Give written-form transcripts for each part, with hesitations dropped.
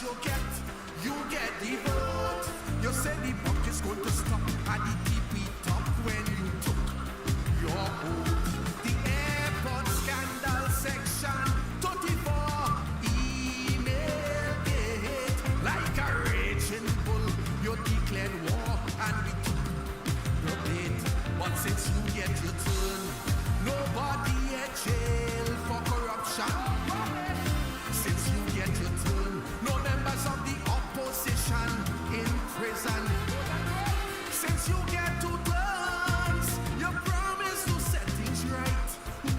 you get the vote. You said the buck is going to stop and the TP top when you took your oath. The airport scandal section 34 email gate. Like a raging bull, you declared war and we took the bait. But since you get your turn, nobody at jail for corruption. Since you get your turn, no members of the opposition in prison. Since you get two turns, you promise to set things right.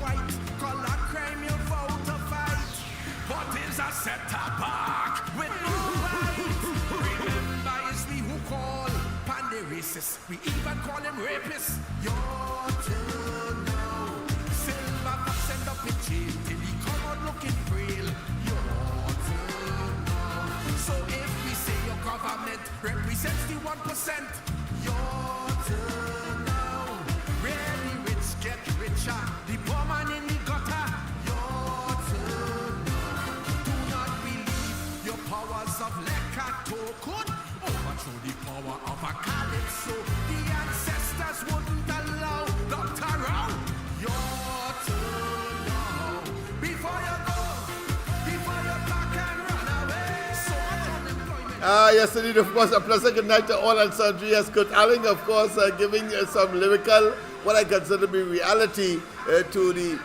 White collar crime you vow to fight. But is a set back with no fight. Remember it's we who call Pandy racist. We even call him rapists. Your turn now. Silver fox end up in jail till he come out looking frail. Your turn now. So if we say your government represents the 1%, your turn now. Really rich get richer, the poor man in the gutter. Your turn now. Do not believe your powers of Lekato could overthrow the power of a calypso. The ancestors wouldn't allow Dr. Rowe. Your turn now. Before you go, before you back and run away. So much unemployment. Yes, indeed, of course. A pleasant good night to all and sundry. Yes, Kurt Alling, of course, giving some lyrical, what I consider to be reality to the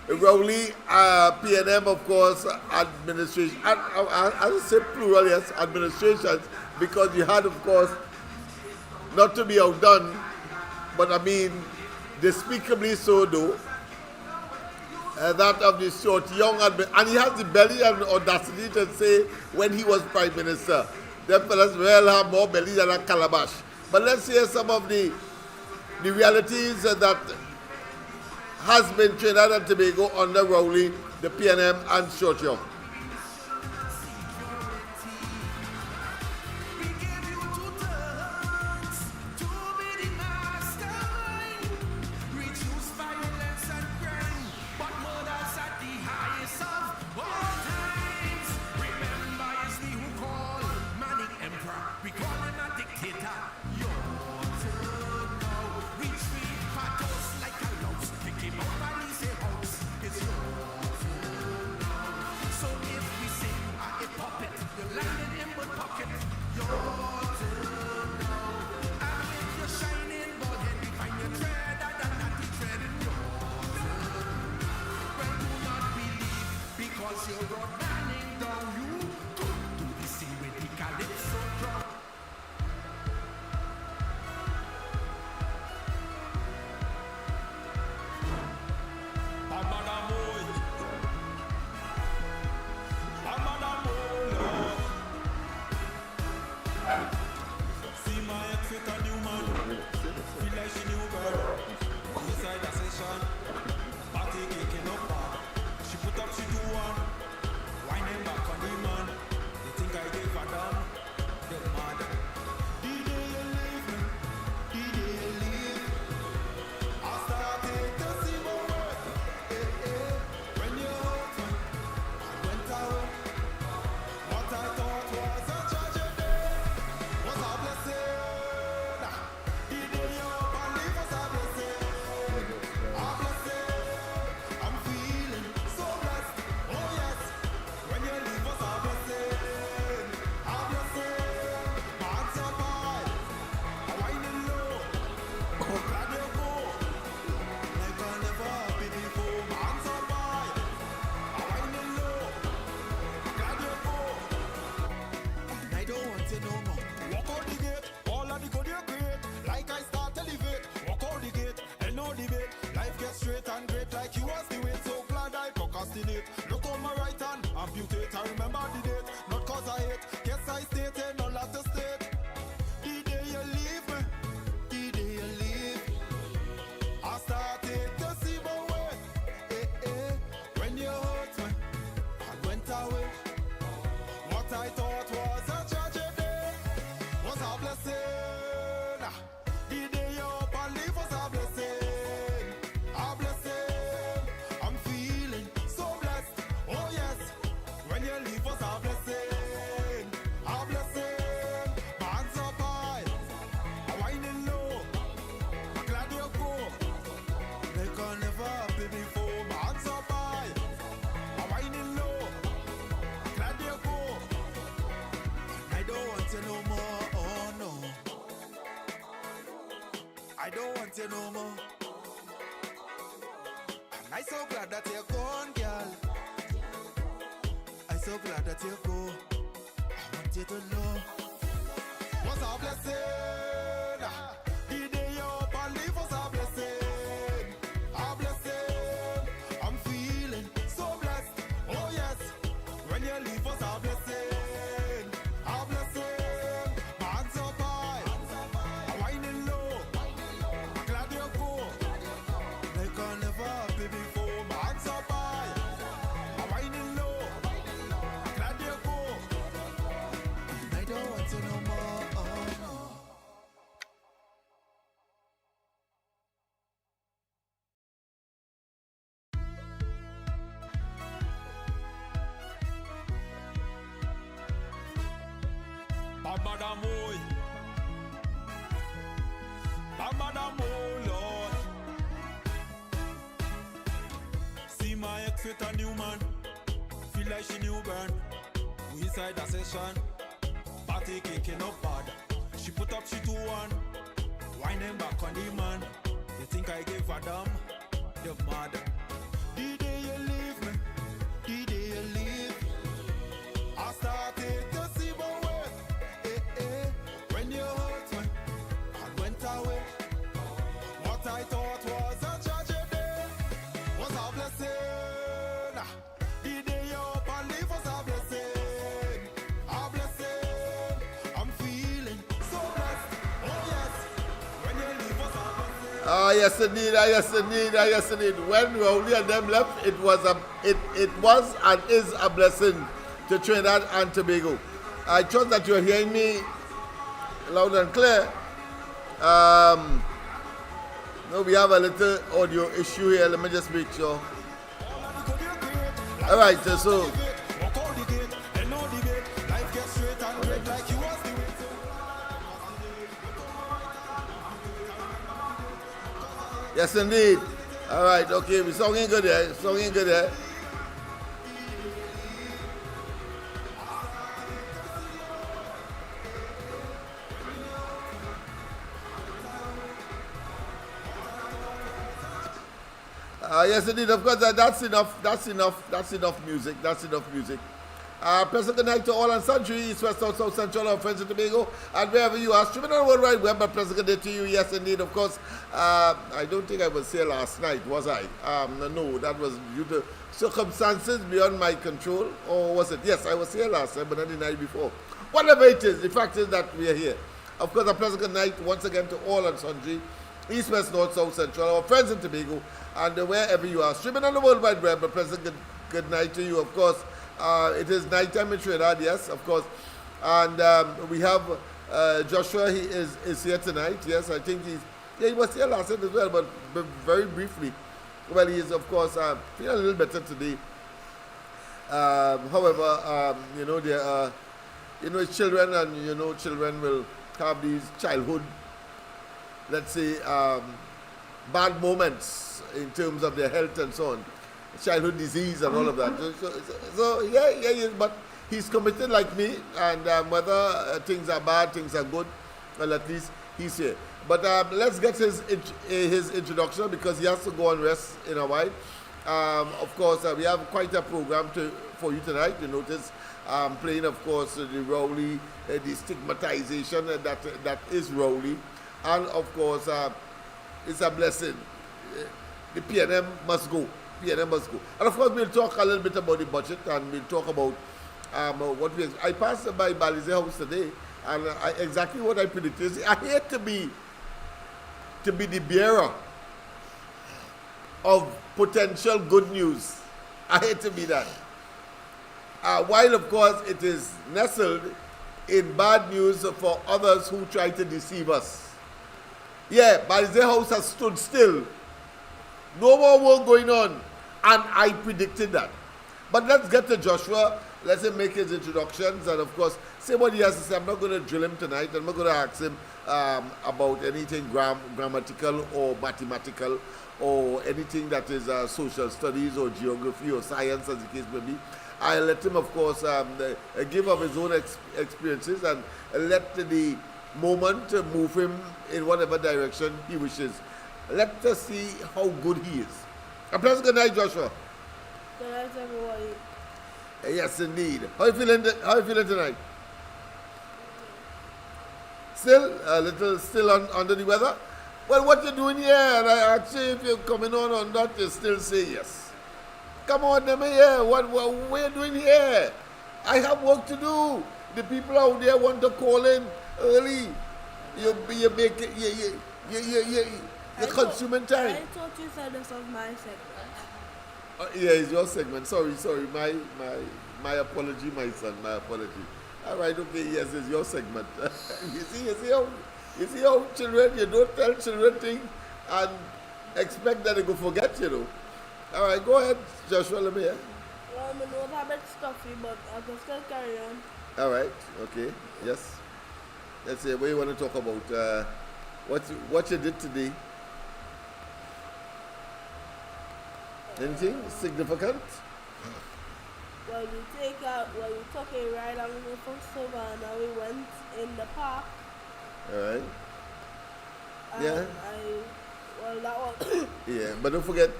Rowley PNM, of course, administration. I would say plural, yes, administrations, because you had, of course, not to be outdone, but I mean, despicably so, though, that of the short, young, and he has the belly and audacity to say when he was prime minister, them fellas will have more belly than a calabash. But let's hear some of the realities that has been Trinidad and Tobago under Rowley, the PNM, and Short Young. don't want you no more. And I'm so glad that you're gone, girl. I'm so glad that you go. I want you to know was a blessing. The day you up and leave was a blessing. A blessing. I'm feeling so blessed. Oh yes. When you leave was a blessing. A blessing. My hands up high. I'm whining low. I'm glad you go. Like I never happy before. My hands up high. I'm whining low. I'm glad you go. And I don't want to no more. Oh no. Babadamoy, Babadamoy, Lord. See my ex with a new man. Feel like she new burn. We inside the session. Party kicking up bad. She put up she 2-1. Winding back on the man. You think I gave a damn? You're mad. The day you leave me, the day you leave, I started to see my way. When you hurt me and went away, what I thought was a tragedy was a blessing. The day you up and leave was a blessing. A blessing. I'm feeling so blessed. Oh yes. When you leave was a blessing. Ah, yes indeed, ah, yes indeed, ah, yes indeed. When Rowley and them left, it was and is a blessing to Trinidad and Tobago. I trust that you're hearing me loud and clear. No, we have a little audio issue here. Let me just make sure. All right, so Walk out the gate, and no debate. Life gets straight and red like you was the way. yes indeed. All right, okay, we're singing good here. Singing good here. Yes, indeed. Of course, that's enough. That's enough. That's enough music. That's enough music. Pleasant good night to all and sundry, East, West, South, South, Central, our friends in Tobago, and wherever you are. Streaming on the World Wide Web, but pleasant good day to you. Yes, indeed. Of course, I don't think I was here last night, was I? No, that was due to circumstances beyond my control, or was it? Yes, I was here last night, but not the night before. Whatever it is, the fact is that we are here. Of course, a pleasant good night once again to all and sundry, East, West, North, South, Central, our friends in Tobago, and wherever you are. Streaming on the World Wide Web, a pleasant good night to you. Of course, it is nighttime in Trinidad, yes, of course. And we have Joshua, he is here tonight. Yes, I think he was here last night as well, but very briefly. Well, he is, of course, feeling a little better today. However, there are, his children, and, children will have these childhood, let's say, bad moments in terms of their health and so on. Childhood disease and all of that. So yeah, but he's committed like me, and whether things are bad, things are good, well, at least he's here. But let's get his introduction, because he has to go and rest in a while. Of course, we have quite a program for you tonight. You notice playing, of course, the Rowley, the stigmatization that is Rowley, and of course, it's a blessing. The PNM must go. PNM must go. And of course, we'll talk a little bit about the budget, and we'll talk about what we. I passed by Balize House today, and exactly what I predicted is I hate to be the bearer of potential good news. I hate to be that. While of course it is nestled in bad news for others who try to deceive us. Yeah, Balize House has stood still. No more work going on. And I predicted that. But let's get to Joshua. Let him make his introductions and, of course, say what he has to say. I'm not going to drill him tonight. I'm not going to ask him about anything grammatical or mathematical or anything that is social studies or geography or science, as the case may be. I'll let him, of course, give of his own experiences and let the moment to move him in whatever direction he wishes. Let us see how good he is. A pleasant good night, Joshua. Good night, everybody. Yes, indeed. How you feeling? How you feeling tonight? Still a little, still under the weather. Well, what you doing here? And I ask you if you're coming on that, you still say yes. Come on, them here. What are you doing here? I have work to do. The people out there want to call in early. You make it. You're consuming time. I thought you said this was my segment. Yeah, it's your segment. Sorry. My apology, my son. My apology. All right, okay. Yes, it's your segment. You see how children, you don't tell children things and expect that they go forget, you know. All right, go ahead, Joshua. Let me hear. Well, my nose a bit stuffy, but I can still carry on. All right. Okay. Yes. Let's see. What you want to talk about? What you did today? Anything significant? Well, we took a ride on the first Savannah. We went in the park. All right. And Yeah. that was. Yeah, but don't forget.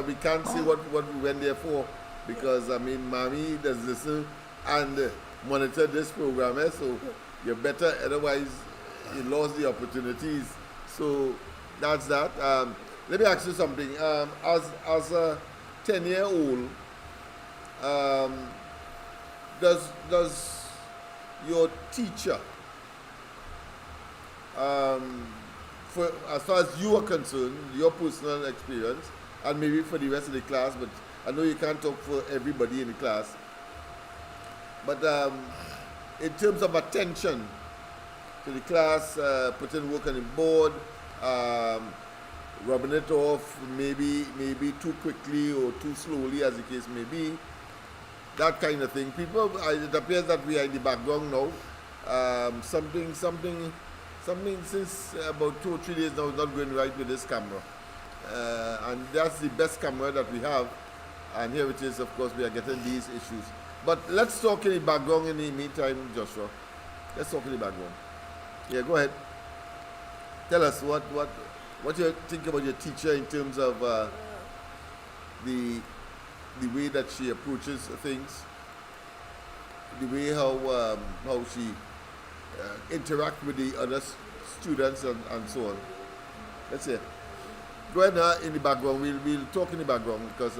We can't see what we went there for, because I mean, mommy does listen and monitor this program, so you're better. Otherwise, you lost the opportunities. So that's that. Let me ask you something. As a 10-year-old, does your teacher, for as far as you are concerned, your personal experience, and maybe for the rest of the class, but I know you can't talk for everybody in the class, but in terms of attention to the class, putting work on the board, rubbing it off maybe too quickly or too slowly, as the case may be, that kind of thing. People, it appears that we are in the background now. Something since about 2 or 3 days now is not going right with this camera. And that's the best camera that we have. And here it is, of course, we are getting these issues. But let's talk in the background in the meantime, Joshua. Let's talk in the background. Yeah, go ahead. Tell us what you think about your teacher in terms of the way that she approaches things, the way how she interact with the other students and so on. Let's see. Go ahead now in the background. We'll talk in the background because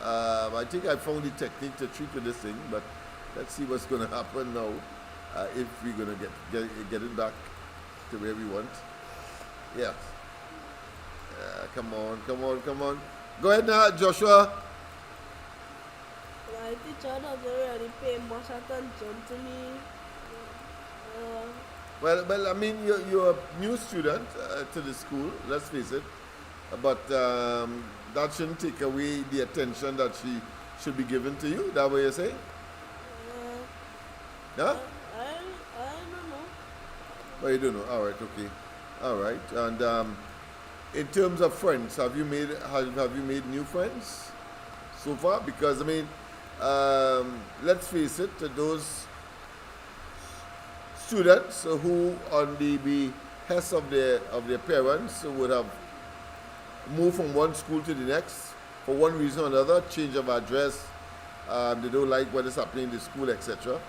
I think I found the technique to treat with this thing, but let's see what's going to happen now if we're going to get it back to where we want. Yeah. Come on. Go ahead now, Joshua. My teacher doesn't really pay much attention to me. Well, I mean, you're a new student to the school, let's face it, but that shouldn't take away the attention that she should be given to you. That what you're saying? Yeah? I don't know. Well, you don't know. All right, okay. All right. And in terms of friends, have you made new friends so far? Because I mean, let's face it, those students who, on the behest of their parents, would have moved from one school to the next for one reason or another, change of address, they don't like what is happening in the school, etc.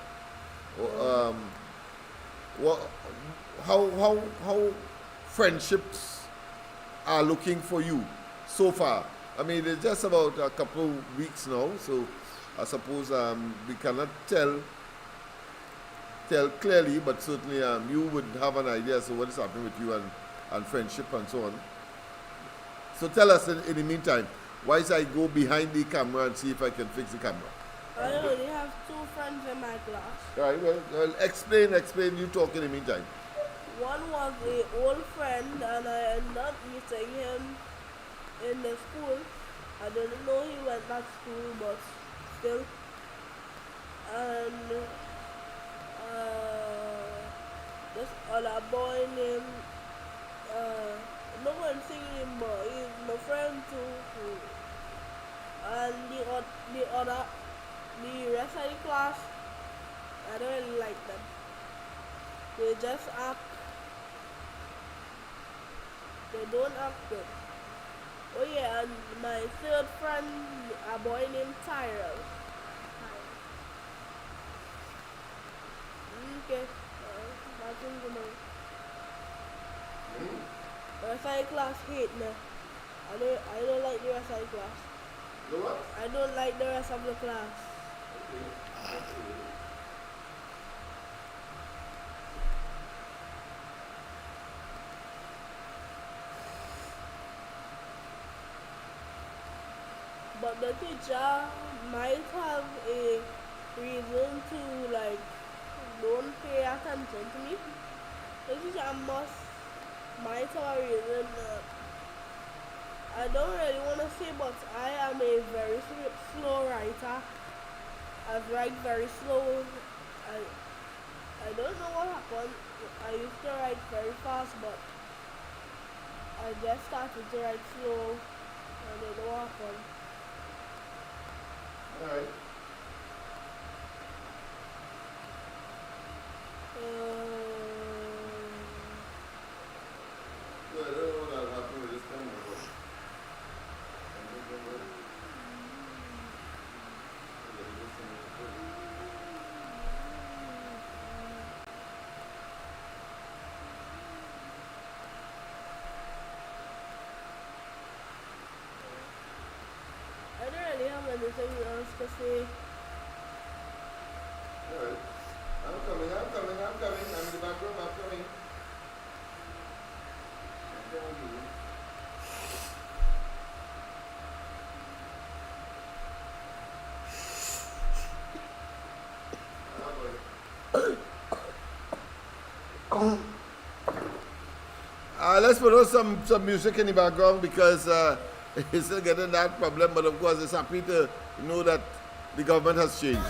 How friendships are looking for you so far? I mean, it's just about a couple of weeks now, so I suppose we cannot tell clearly, but certainly you would have an idea as to what is happening with you and friendship and so on. So tell us in the meantime, why don't I go behind the camera and see if I can fix the camera? I only have 2 friends in my class. All right, well, explain, you talk in the meantime. One was an old friend, and I ended up meeting him in the school. I didn't know he went to school, but still. And this other boy named, no one singing him, but he's my friend too. And the rest of the class, I don't really like them. They just act. They don't act good. Oh yeah, and my third friend, a boy named Tyrell. Okay, that's in the mind. The SI class hate me. I don't like the SI class. You know what? I don't like the rest of the class. But the teacher might have a reason to like don't pay attention to me. The teacher might have a reason. I don't really want to say, but I am a very slow writer. I write very slow. I don't know what happened. I used to write very fast, but I just started to write slow. I don't know what happened. Alright. I don't know what will happen with this camera. I don't really have anything else to say. Alright. I'm coming. I'm in the back room. I'm coming. Let's put on some music in the background because it's still getting that problem, but of course it's happy to know that the government has changed.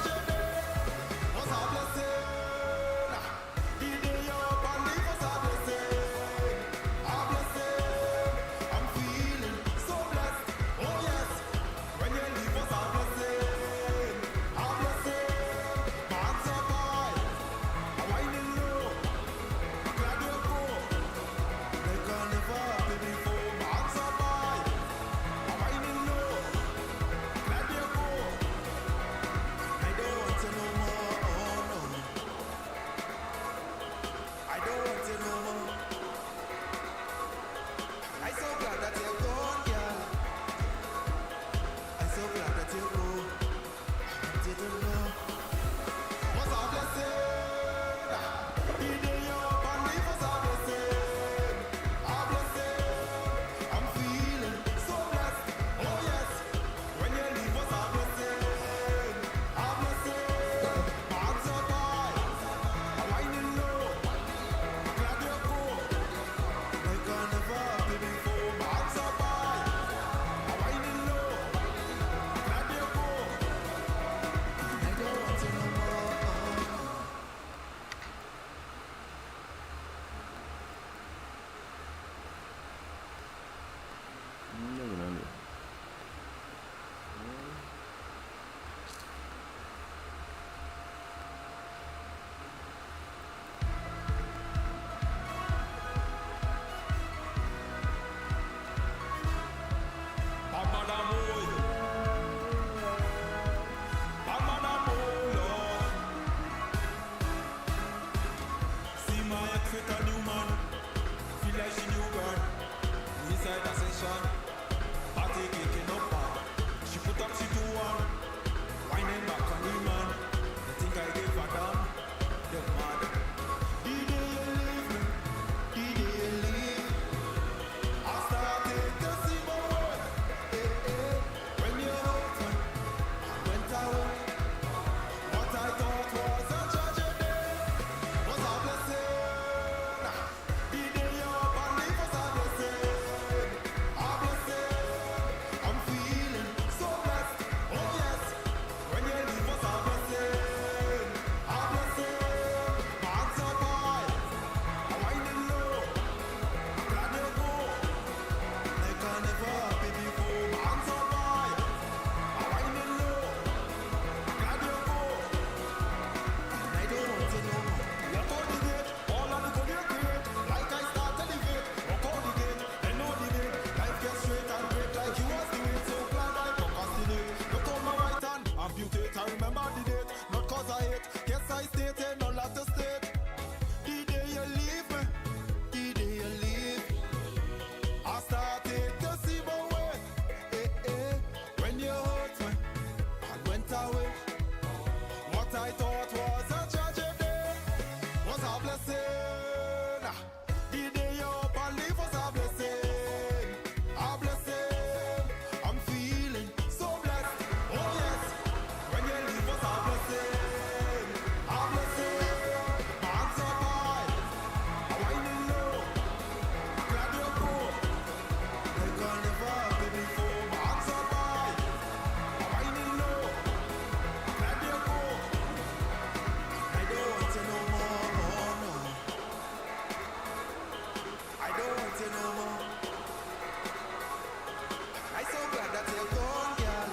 I thought was a tragedy was a blessing. The day you up and leave was a blessing. A blessing. I'm feeling so blessed. Oh yes. When you leave was a blessing. A blessing. My hands are high. I'm winding low. Glad you're cool. Like I never been before. My hands are high. I'm winding low. Glad you're cool. I don't want to know more. Oh, no. I don't want to know more. I'm so glad that you're gone, girl.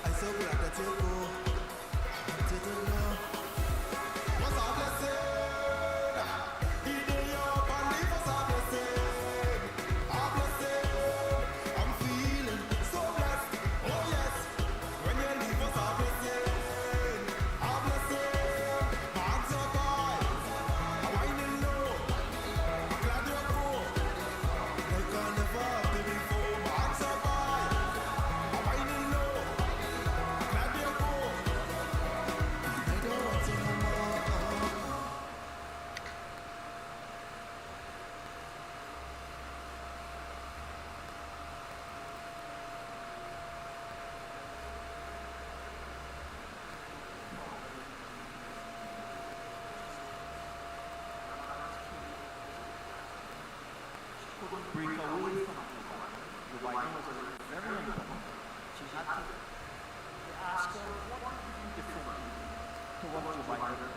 I'm so glad that you're gone. I wanted to know. Was a blessing. The day you up and leave was a blessing. A blessing. I'm feeling so blessed. Oh yes. When you leave was a blessing. A blessing. My hands are high. I'm winding low. I'm glad you're cool. Like I never been before. My hands are high. I'm winding low. Glad you're cool. I don't want to know more. Couldn't break away from the writing was very important. She had to ask her what would be different to what Joe Biden did.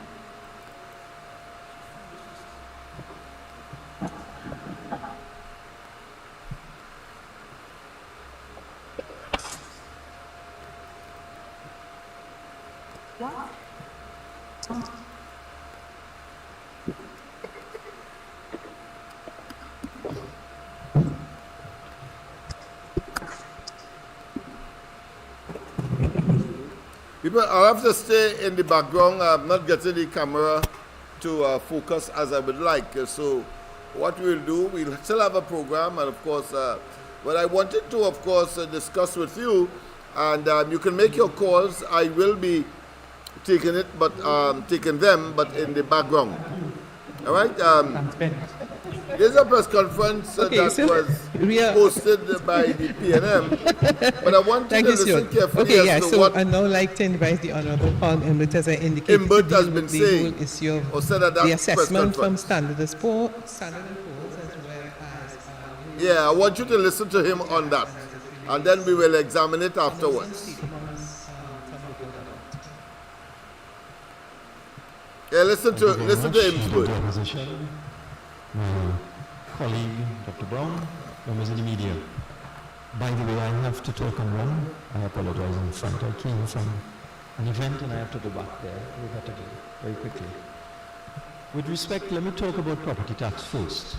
What? People, I'll have to stay in the background. I'm not getting the camera to focus as I would like. So what we'll do, we'll still have a program, and of course, but I wanted to, of course, discuss with you, and you can make your calls. I will be taking them, but in the background. All right. There's a press conference that was hosted by the PNM, but I want you to listen carefully as to what I'd now like to invite the Honourable Paul Imbert, as I indicated, Imbert has been saying, the issue of or said at that the press assessment from conference. Standard & Poor's, as well as... Yeah, I want you to listen to him on that, and then we will examine it afterwards. Yeah, listen to Imbert. My colleague, Dr. Brown, members of the media. By the way, I have to talk and run. I apologize in front. I came from an event and I have to go back there. We've got to go very quickly. With respect, let me talk about property tax first.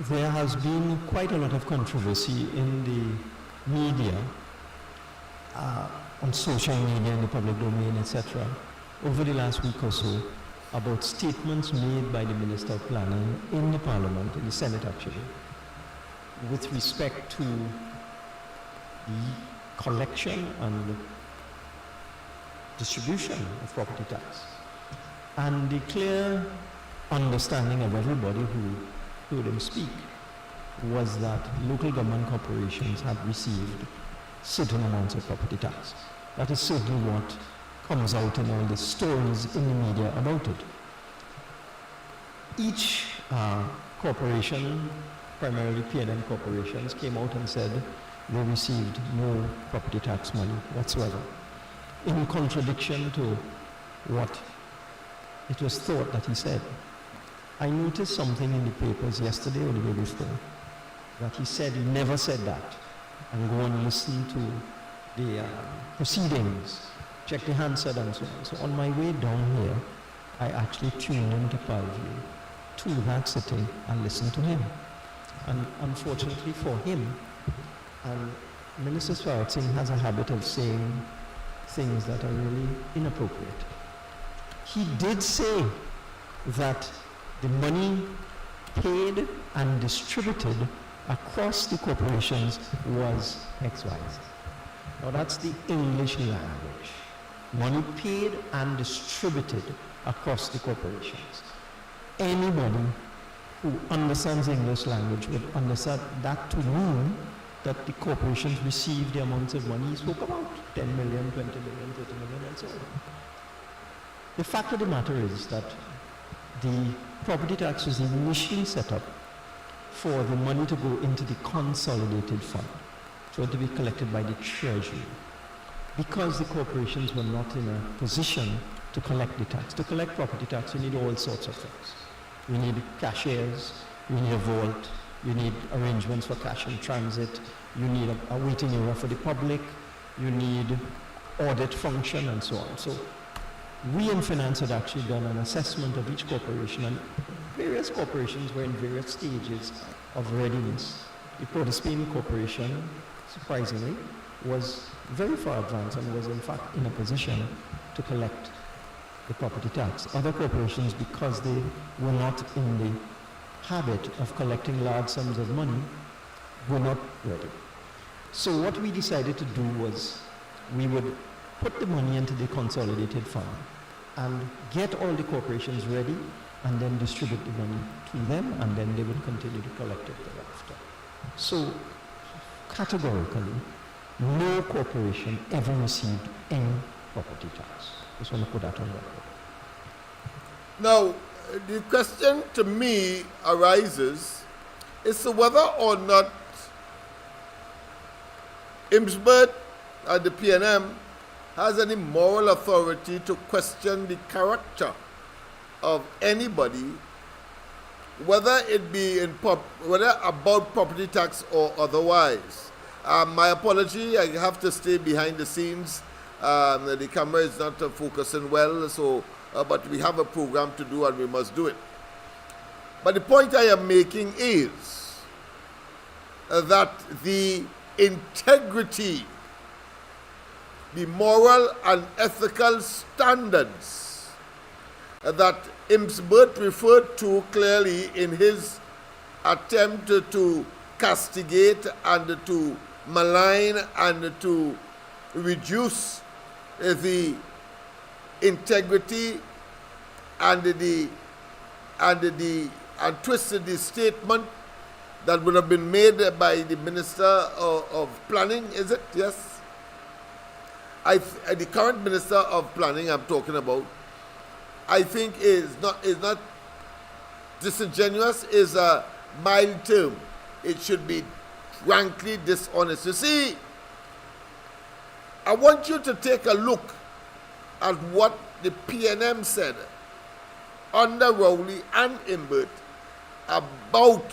There has been quite a lot of controversy in the media, on social media, in the public domain, etc., over the last week or so, about statements made by the Minister of Planning in the Parliament, in the Senate actually, with respect to the collection and distribution of property tax. And the clear understanding of everybody who heard him speak was that local government corporations had received certain amounts of property tax. That is certainly what comes out in all the stories in the media about it. Each corporation, primarily PNM corporations, came out and said they received no property tax money whatsoever, in contradiction to what it was thought that he said. I noticed something in the papers yesterday or the day before, that he said he never said that, and go and listen to the proceedings, check the Hansard and so on. So on my way down here, I actually tuned into Parview to that sitting and listened to him. And unfortunately for him, and Minister Swarat Singh has a habit of saying things that are really inappropriate. He did say that the money paid and distributed across the corporations was XYZ. Now that's the English language. Money paid and distributed across the corporations. Anybody who understands English language would understand that to mean that the corporations receive the amounts of money he spoke about, 10 million, 20 million, 30 million, and so on. The fact of the matter is that the property tax was initially set up for the money to go into the consolidated fund, so to be collected by the Treasury. Because the corporations were not in a position to collect the tax. To collect property tax, you need all sorts of things. You need cashiers, you need a vault, you need arrangements for cash in transit, you need a waiting area for the public, you need audit function, and so on. So we in finance had actually done an assessment of each corporation, and various corporations were in various stages of readiness. The Port of Spain Corporation, surprisingly, was very far advanced and was in fact in a position to collect the property tax. Other corporations, because they were not in the habit of collecting large sums of money, were not ready. So what we decided to do was we would put the money into the consolidated fund and get all the corporations ready and then distribute the money to them, and then they would continue to collect it thereafter. So categorically, no corporation ever received any property tax. Just want to put that on record. Now, the question to me arises is to whether or not IMSBERT and the PNM has any moral authority to question the character of anybody, whether it be whether about property tax or otherwise. My apology, I have to stay behind the scenes. The camera is not focusing well, so but we have a program to do and we must do it. But the point I am making is that the integrity, the moral and ethical standards that IMSBERT referred to clearly in his attempt to castigate and to malign and to reduce the integrity and twist the statement that would have been made by the Minister of Planning, is it? Yes. The current Minister of Planning I'm talking about, I think is not disingenuous, is a mild term. It should be frankly dishonest. You see, I want you to take a look at what the PNM said under Rowley and IMSBERT about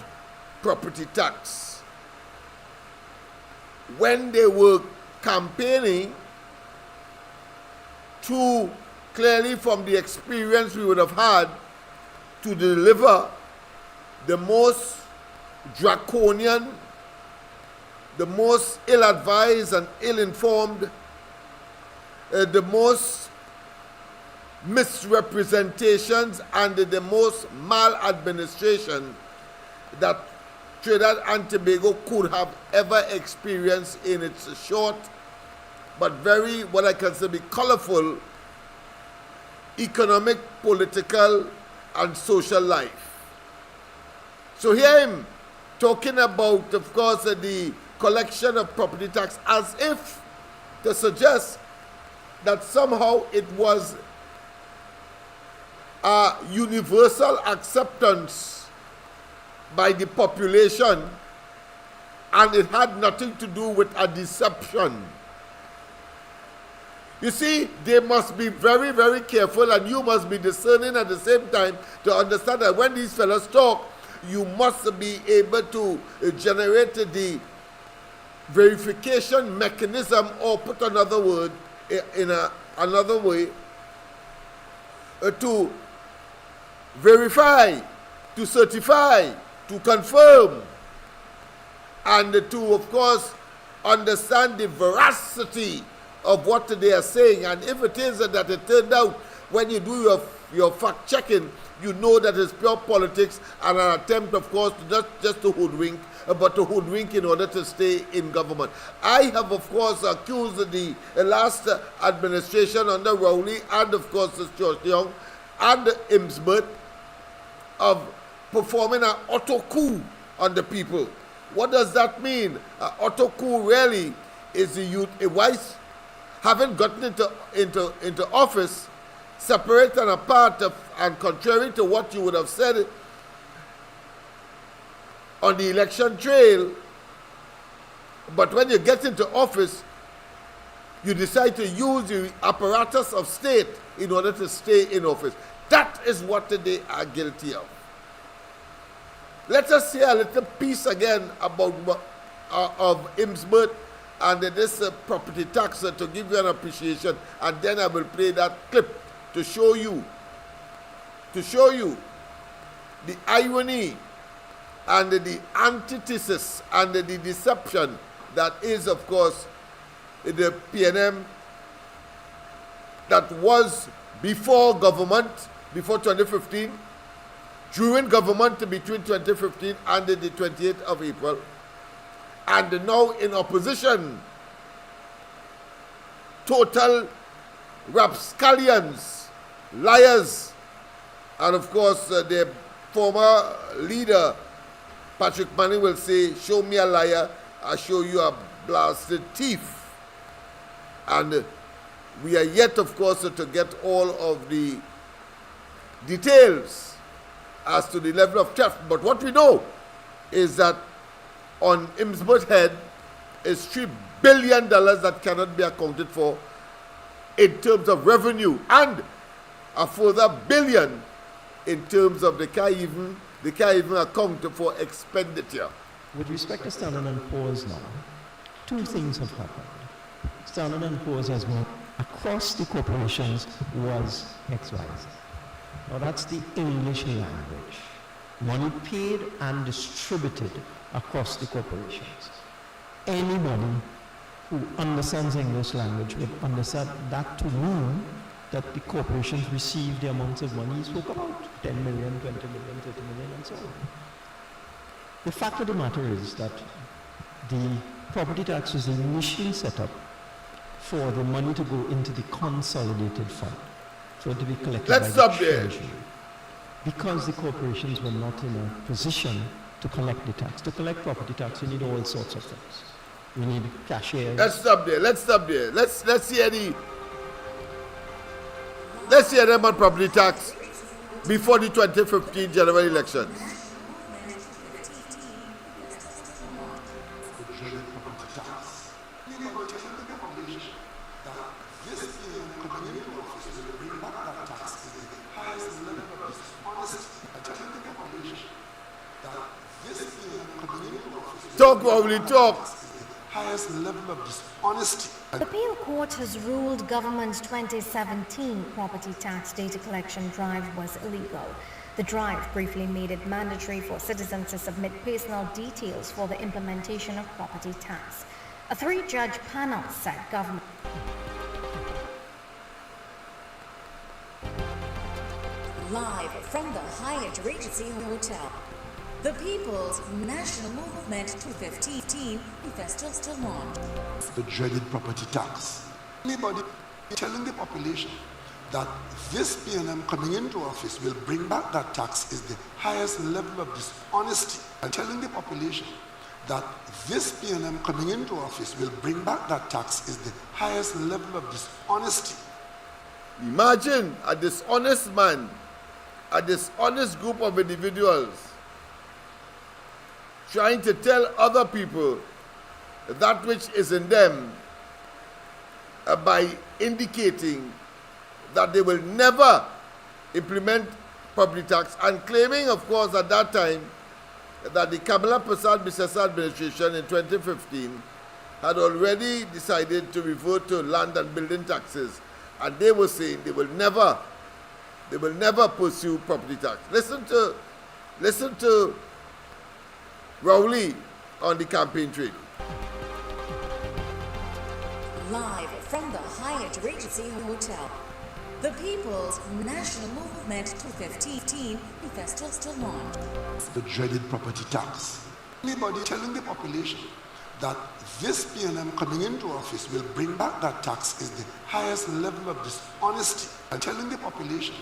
property tax when they were campaigning to, clearly from the experience we would have had, to deliver the most draconian, the most ill-advised and ill-informed, the most misrepresentations and the most maladministration that Trinidad and Tobago could have ever experienced in its short but very, what I consider be colorful economic, political, and social life. So here I'm talking about, of course, the collection of property tax as if to suggest that somehow it was a universal acceptance by the population and it had nothing to do with a deception. You see, they must be very, very careful, and you must be discerning at the same time to understand that when these fellows talk, you must be able to generate the verification mechanism, or put another word in another way, to verify, to certify, to confirm, and to, of course, understand the veracity of what they are saying. And if it is that it turned out when you do your your fact checking, you know that it's pure politics and an attempt, of course, not just to hoodwink, but to hoodwink in order to stay in government. I have, of course, accused the last administration under Rowley and, of course, Stuart Young and Imsbert of performing an auto coup on the people. What does that mean? Auto coup really is the youth, a vice, having gotten into office, separate and apart and contrary to what you would have said on the election trail, but when you get into office, you decide to use the apparatus of state in order to stay in office. That is what they are guilty of. Let us hear a little piece again about of Imsbert and this property tax to give you an appreciation, and then I will play that clip to show you the irony and the antithesis and the deception that is, of course, the PNM that was before government, before 2015, during government between 2015 and the 28th of April, and now in opposition, total rapscallions, liars, and of course their former leader, Patrick Manning, will say, show me a liar, I'll show you a blasted thief. And we are yet, of course, to get all of the details as to the level of theft. But what we know is that on Imsbert's head is $3 billion that cannot be accounted for in terms of revenue, and a further $1 billion in terms of they can't even account for expenditure. With respect to Standard & Poor's now, two things have happened. Standard & Poor's has been across the corporations was XYZ. Now that's the English language. Money paid and distributed across the corporations. Anybody who understands English language would understand that to mean that the corporations receive the amounts of money you spoke about, 10 million, 20 million, 30 million, and so on. The fact of the matter is that the property tax was initially set up for the money to go into the consolidated fund, for it to be collected by the Treasury. Because the corporations were not in a position to collect the tax. To collect property tax, you need all sorts of things. You need cashiers. Let's stop there. Let's hear them on property tax before the 2015 general elections. Talk, Rowley, talk. Highest level of dishonesty. The appeal court has ruled government's 2017 property tax data collection drive was illegal. The drive briefly made it mandatory for citizens to submit personal details for the implementation of property tax. A 3-judge panel said government. Live from the Hyatt Regency Hotel. The People's National Movement 2015 Festival still on. The dreaded property tax. Anybody telling the population that this PNM coming into office will bring back that tax is the highest level of dishonesty. And telling the population that this PNM coming into office will bring back that tax is the highest level of dishonesty. Imagine a dishonest man, a dishonest group of individuals trying to tell other people that which is in them by indicating that they will never implement property tax, and claiming, of course, at that time that the Kamala Prasad-Bissesa administration in 2015 had already decided to revert to land and building taxes, and they were saying they will never pursue property tax. Listen to Rowley on the campaign trail. Live from the Hyatt Regency Hotel. The People's National Movement 2015 manifesto still launched. The dreaded property tax. Anybody telling the population that this PNM coming into office will bring back that tax is the highest level of dishonesty. And telling the population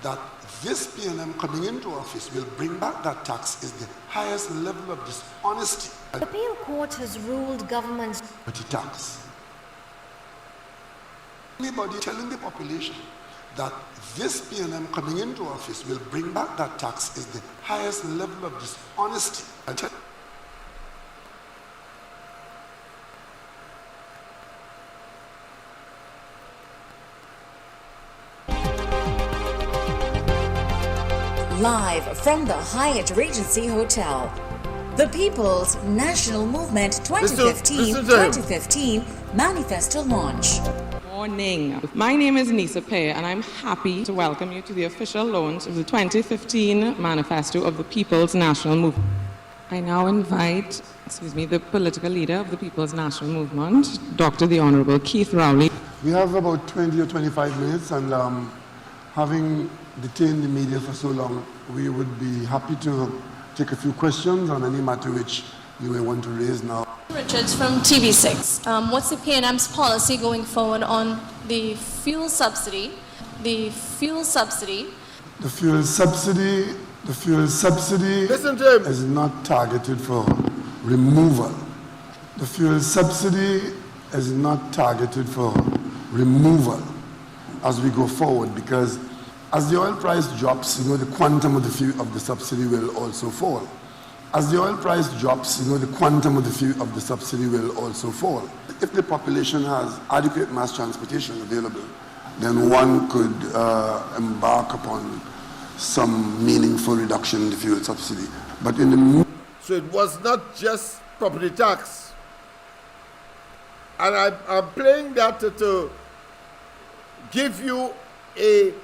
that this PNM coming into office will bring back that tax is the highest level of dishonesty. The appeal court has ruled government's Property tax. Anybody telling the population that this PNM coming into office will bring back that tax is the highest level of dishonesty. And Live from the Hyatt Regency Hotel. The People's National Movement 2015 manifesto launch. Morning. My name is Nisa Pei, and I'm happy to welcome you to the official launch of the 2015 manifesto of the People's National Movement. I now invite, the political leader of the People's National Movement, Dr. the Honorable Keith Rowley. we have about 20 or 25 minutes, and having detained the media for so long, we would be happy to take a few questions on any matter which you may want to raise now. Richards from TV6. What's the PNM's policy going forward on the fuel subsidy? The fuel subsidy Listen to him. is not targeted for removal. The fuel subsidy is not targeted for removal as we go forward, because as the oil price drops, the quantum of the subsidy will also fall. As the oil price drops, the quantum of the subsidy will also fall. If the population has adequate mass transportation available, then one could embark upon some meaningful reduction in the fuel subsidy. But in the So it was not just property tax. And I'm playing that to give you a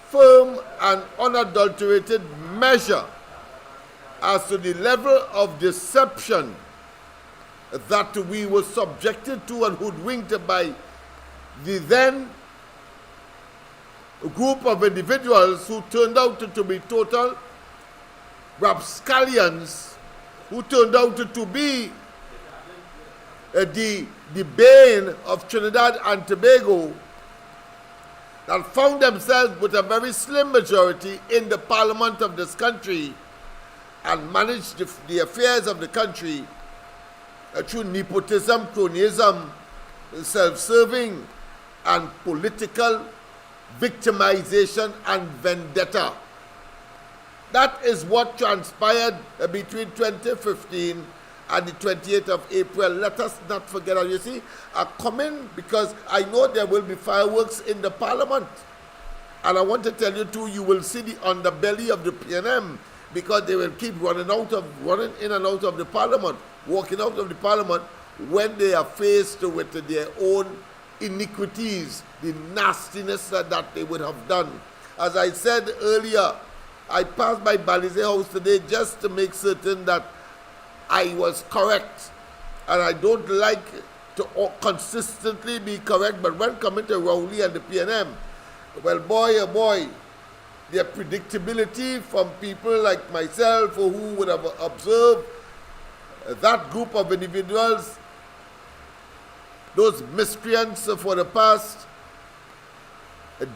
firm and unadulterated measure as to the level of deception that we were subjected to and hoodwinked by the then group of individuals who turned out to be total rapscallions, who turned out to be the bane of Trinidad and Tobago, that found themselves with a very slim majority in the parliament of this country and managed the affairs of the country through nepotism, cronyism, self-serving, and political victimization and vendetta. That is what transpired between 2015 and the 28th of April. Let us not forget. You see, I come in because I know there will be fireworks in the parliament. And I want to tell you too, you will see the underbelly of the PNM, because they will keep running in and out of the parliament, walking out of the parliament when they are faced with their own iniquities, the nastiness that they would have done. As I said earlier, I passed by Balize House today just to make certain that I was correct. And I don't like to consistently be correct, but when coming to Rowley and the PNM, well, boy, oh boy, their predictability from people like myself who would have observed that group of individuals, those miscreants for the past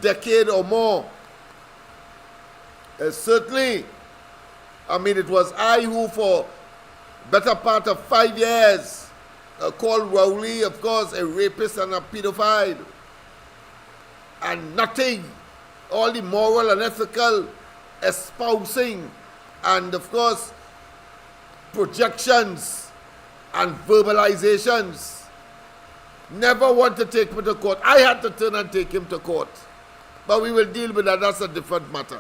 decade or more. Certainly, it was I who for better part of 5 years called Rowley, of course, a rapist and a pedophile. And nothing, all the moral and ethical espousing and, of course, projections and verbalizations. Never want to take him to court. I had to turn and take him to court. But we will deal with that. That's a different matter.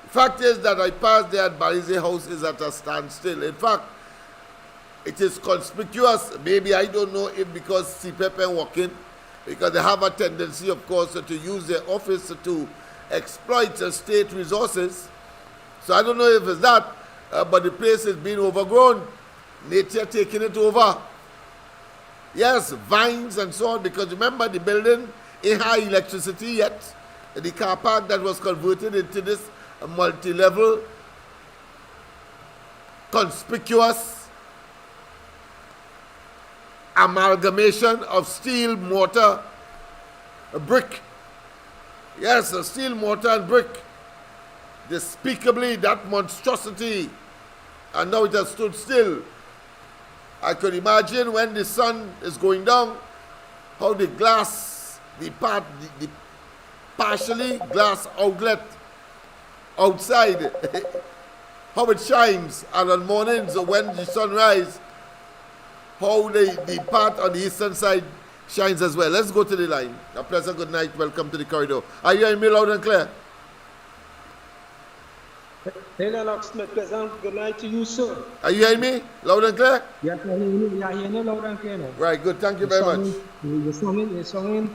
The fact is that I passed there at Balize House is at a standstill. In fact, it is conspicuous. Maybe I don't know if because CPEP and walking, because they have a tendency, of course, to use their office to exploit state resources. So I don't know if it's that, but the place is being overgrown. Nature taking it over. Yes, vines and so on, because remember the building ain't high electricity yet. the car park that was converted into this multi-level, conspicuous amalgamation of steel, mortar, brick. Yes, a steel, mortar, and brick. Despicably, that monstrosity, and now it has stood still. I could imagine when the sun is going down, how the glass, the partially glass outlet outside, how it shines, and on mornings when the sun rises, how the part on the eastern side shines as well. Let's go to the line. A pleasant good night. Welcome to the corridor. Are you hearing me loud and clear? Hey, Lennox, pleasant good night to you, sir. Are you hearing me loud and clear? Yes, I hear you loud and clear now. Right, good. Thank you very much. You're sounding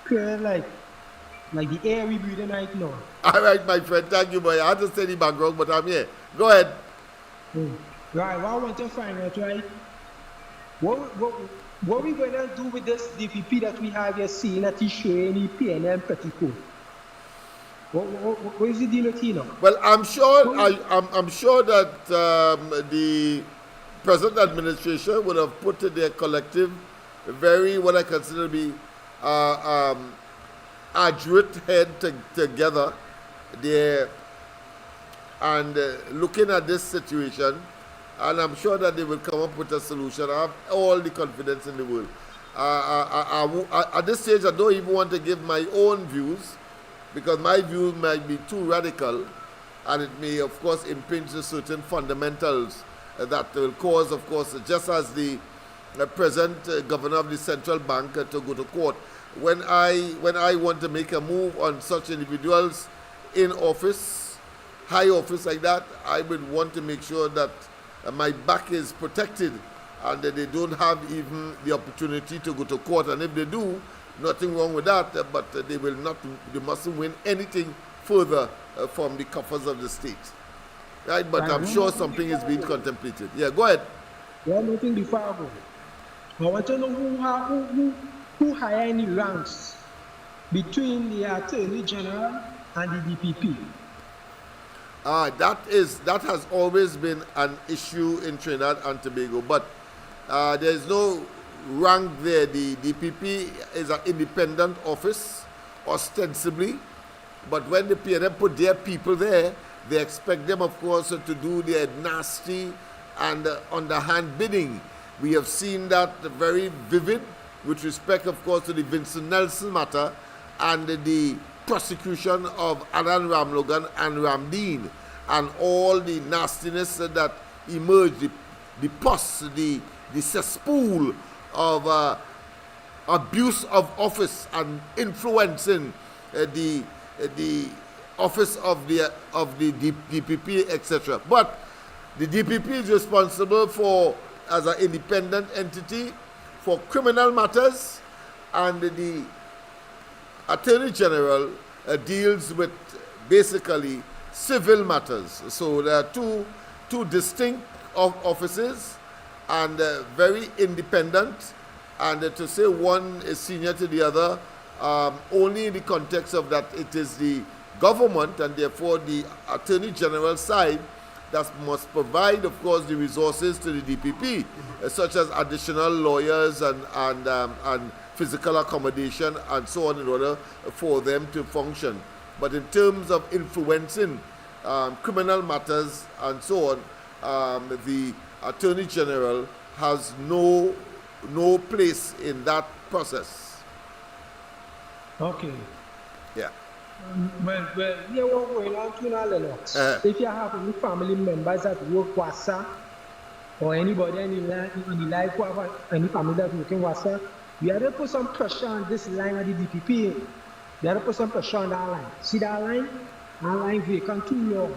clear like the air we breathe right now. All right, my friend. Thank you, boy. I had to say the background, but I'm here. Go ahead. Right, what I want to find out, right? What we going to do with this DPP that we have here seeing that is showing the PNM petticoat? What is the deal with you now? Well, I'm sure that the present administration would have put their collective, very what I consider to be adroit head together there and looking at this situation, and I'm sure that they will come up with a solution. I have all the confidence in the world. At this stage, I don't even want to give my own views, because my view might be too radical, and it may, of course, impinge on certain fundamentals that will cause, of course, just as the present governor of the central bank to go to court. When I want to make a move on such individuals in office, high office like that, I would want to make sure that my back is protected and that they don't have even the opportunity to go to court. And if they do, nothing wrong with that, but they mustn't win anything further from the coffers of the state. Right? But I'm sure something is being contemplated. Yeah, go ahead. One more thing before I go. I want to know who hire any ranks between the Attorney General and the DPP. That has always been an issue in Trinidad and Tobago, but there is no rank there. The DPP is an independent office, ostensibly, but when the PNM put their people there, they expect them, of course, to do their nasty and underhand bidding. We have seen that very vivid with respect, of course, to the Vincent Nelson matter and the prosecution of Adan Ramlogan and Ramdeen and all the nastiness that emerged, the pus, the cesspool of abuse of office and influencing the office of the DPP, etc. But the DPP is responsible for, as an independent entity, for criminal matters, and the Attorney General deals with basically civil matters. So there are two distinct offices and very independent, and to say one is senior to the other only in the context of that it is the government and therefore the Attorney General side that must provide, of course, the resources to the DPP, such as additional lawyers and physical accommodation and so on, in order for them to function. But in terms of influencing criminal matters and so on, the Attorney General has no place in that process. Okay. Yeah. Well, yeah, what going on to now, Lennox? If you have any family members that work WASA, or anybody in the life who have any family that work in WASA, you have to put some pressure on this line of the DPP. You have to put some pressure on that line. See that line? That line vacant too long.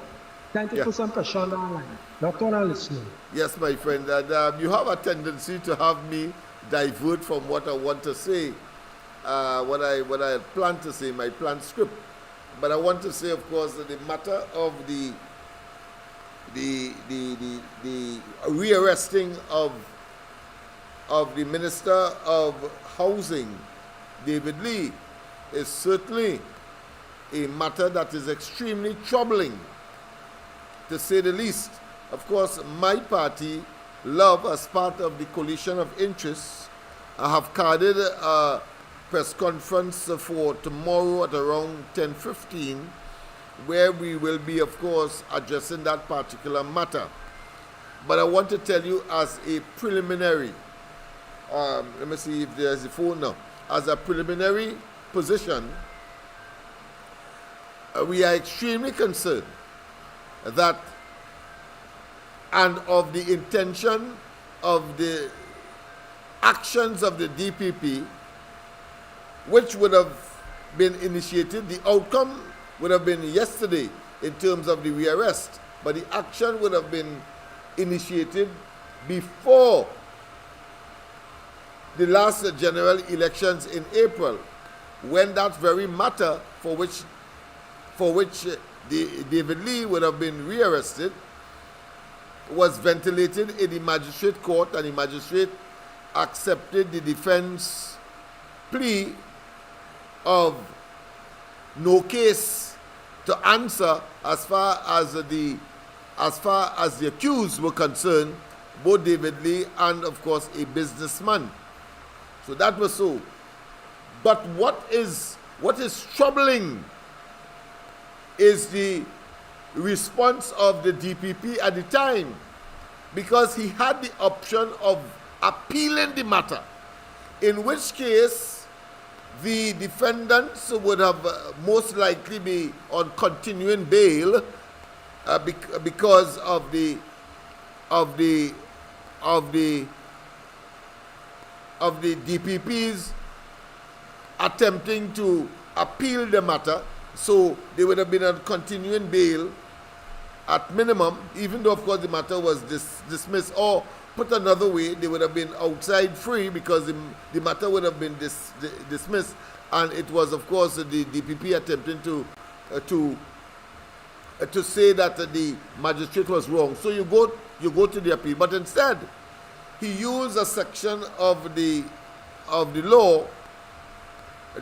Time to put some pressure on that line. Not all listening. Yes, my friend. And you have a tendency to have me divert from what I want to say, what I plan to say, my planned script. But I want to say, of course, that the matter of the rearresting of the Minister of Housing, David Lee, is certainly a matter that is extremely troubling, to say the least. Of course, my party, Love, as part of the coalition of interests, have carded a press conference for tomorrow at around 10:15, where we will be, of course, addressing that particular matter. But I want to tell you as a preliminary, let me see if there's a phone now. As a preliminary position, we are extremely concerned that, and of the intention of the actions of the DPP, which would have been initiated, the outcome would have been yesterday in terms of the rearrest, but the action would have been initiated before the last general elections in April, when that very matter for which David Lee would have been rearrested was ventilated in the magistrate court, and the magistrate accepted the defense plea of no case to answer as far as the accused were concerned, both David Lee and, of course, a businessman. So that was so. But what is troubling is the response of the DPP at the time, because he had the option of appealing the matter, in which case the defendants would have most likely be on continuing bail because of the DPP's attempting to appeal the matter. So they would have been on continuing bail at minimum, even though, of course, the matter was dismissed. Or, put another way, they would have been outside free because the matter would have been dismissed. And it was, of course, the DPP attempting to say that the magistrate was wrong. So you go to the appeal. But instead, he used a section of the law,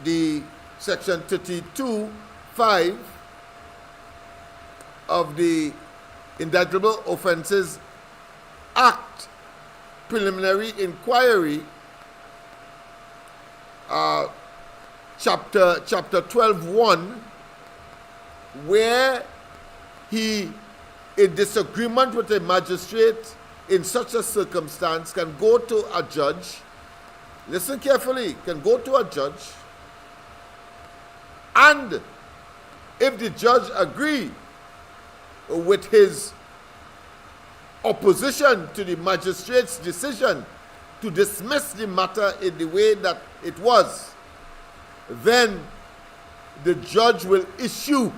the section 32(5) of the Indictable Offences Act, Preliminary Inquiry, chapter 12(1), where he, in disagreement with a magistrate in such a circumstance, can go to a judge, listen carefully, can go to a judge, and if the judge agree with his opposition to the magistrate's decision to dismiss the matter in the way that it was, then the judge will issue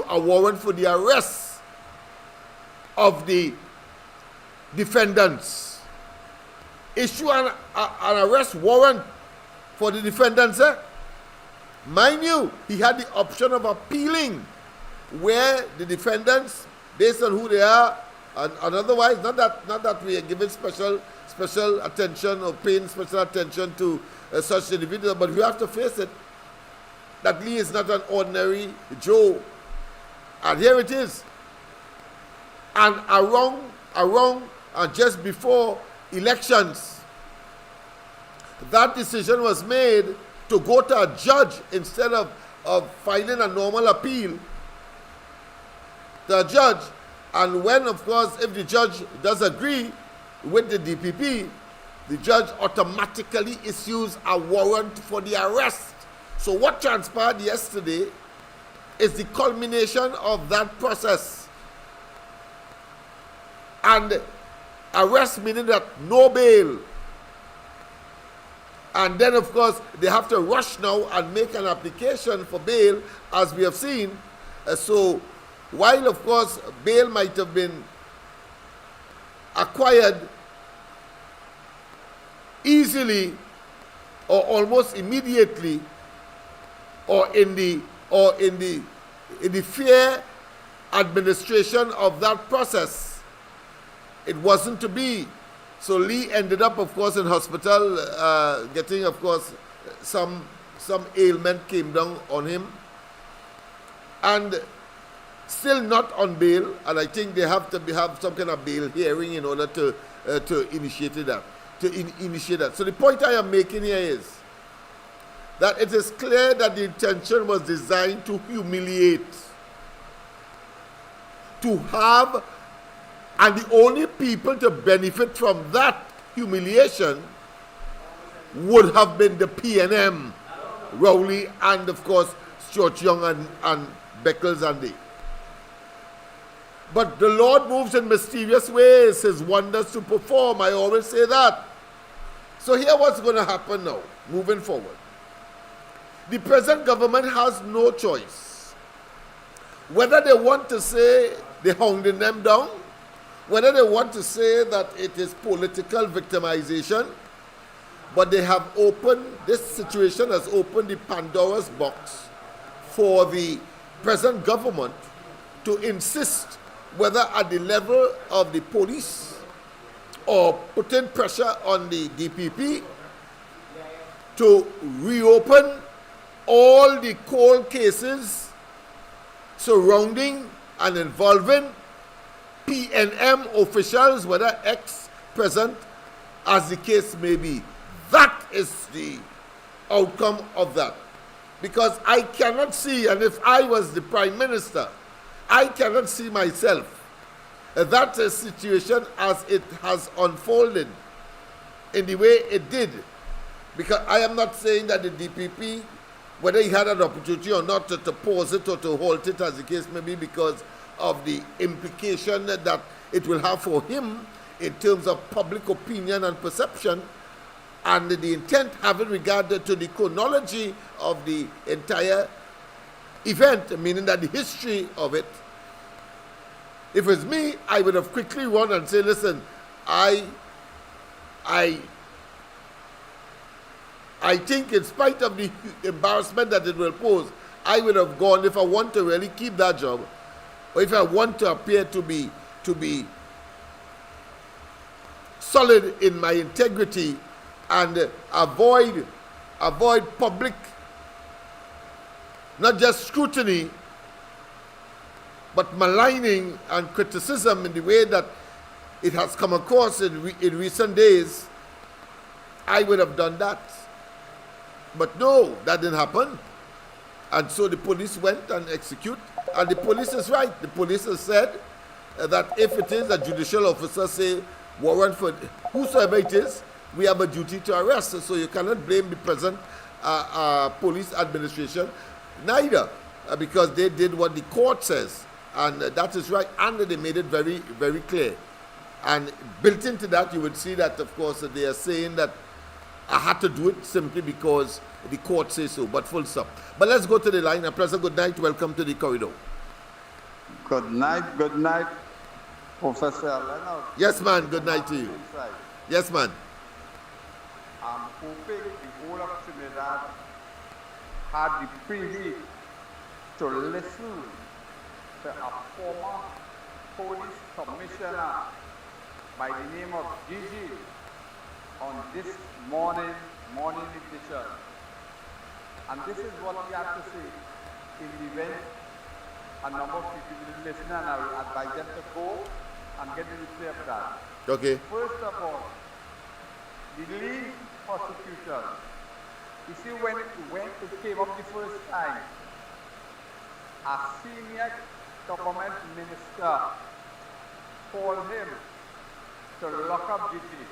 a warrant for the arrest of the defendants. Issue an arrest warrant for the defendants. Mind you, he had the option of appealing, where the defendants, based on who they are, and otherwise, not that we are giving special attention or paying special attention to such individuals, but we have to face it, that Lee is not an ordinary Joe. And here it is. And around just before elections, that decision was made to go to a judge instead of filing a normal appeal to a judge. And when, of course, if the judge does agree with the DPP, the judge automatically issues a warrant for the arrest. So what transpired yesterday is the culmination of that process. And arrest meaning that no bail. And then, of course, they have to rush now and make an application for bail, as we have seen. So while, of course, bail might have been acquired easily or almost immediately, or in the fair administration of that process, it wasn't to be. So Lee ended up, of course, in hospital, getting, of course, some ailment came down on him, and still not on bail, and I think they have to have some kind of bail hearing in order to initiate that. So the point I am making here is that it is clear that the intention was designed to humiliate, to have, and the only people to benefit from that humiliation would have been the PNM, Rowley, and of course Stuart Young and Beckles and they. But the Lord moves in mysterious ways, his wonders to perform. I always say that. So here what's going to happen now, moving forward. The present government has no choice. Whether they want to say they're hounding them down, whether they want to say that it is political victimization, but they have opened, this situation has opened the Pandora's box for the present government to insist, whether at the level of the police or putting pressure on the DPP to reopen all the cold cases surrounding and involving PNM officials, whether ex-present, as the case may be. That is the outcome of that. Because I cannot see, and if I was the Prime Minister, I cannot see myself that situation as it has unfolded in the way it did. Because I am not saying that the DPP, whether he had an opportunity or not to pause it or to halt it, as the case may be, because of the implication that it will have for him in terms of public opinion and perception, and the intent having regard to the chronology of the entire event, meaning that the history of it. If it's me, I would have quickly run and say, listen, I think in spite of the embarrassment that it will pose, I would have gone, if I want to really keep that job, or if I want to appear to be solid in my integrity and avoid public, not just scrutiny, but maligning and criticism in the way that it has come across in recent days, I would have done that. But no, that didn't happen. And so the police went and executed. And the police is right. The police has said that if it is a judicial officer say warrant for whosoever it is, we have a duty to arrest. So you cannot blame the present police administration neither, because they did what the court says. And that is right. And they made it very, very clear. And built into that, you would see that, of course, they are saying that I had to do it simply because the court says so, but full stop. But let's go to the line. And Professor, good night. Welcome to the corridor. Good night, Professor Lennox. Yes, man. Good night to you. Yes, man. I'm hoping the whole of Trinidad had the privilege to listen to a former police commissioner by the name of Gigi on this morning edition. And this is what he had to say in the event a number of people will listen, and I will advise them to go and get the replay of that. Okay. First of all, the lead prosecutor, you see, when it came up the first time, a senior government minister called him to lock up Gigi.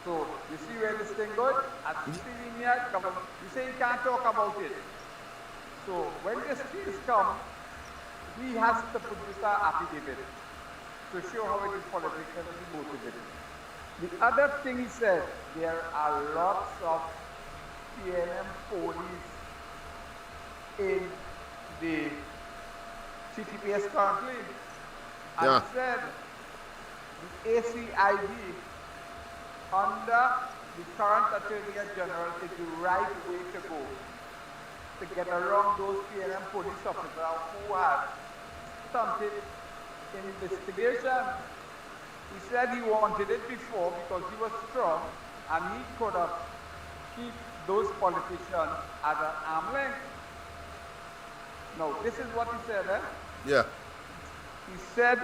So, you see where this thing goes? As senior government, you say you can't talk about it. So, when this case comes, he has to produce an affidavit to show how it is politically motivated. The other thing he said, there are lots of PNM police in the CTPS currently. And he said the ACID under the current Attorney General is the right way to go to get around those PNM police officers who had stunted investigation. He said he wanted it before because he was strong and he could have keep those politicians at an arm's length. No, this is what he said, eh? Yeah. He said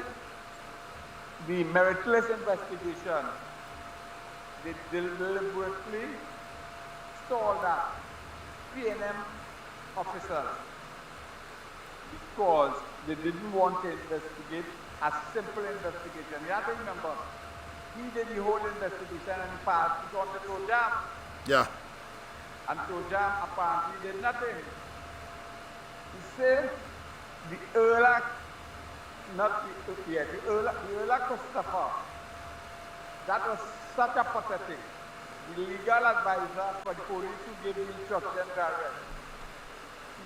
the meritless investigation, they deliberately stalled that PNM officers because they didn't want to investigate a simple investigation. You have to remember, he did the whole investigation and he passed it on to Tojam. Yeah. And Tojam apparently did nothing. He said the Earl, not the Earl Christopher, that was such a pathetic. The legal advisor for the police who gave the instruction to arrest.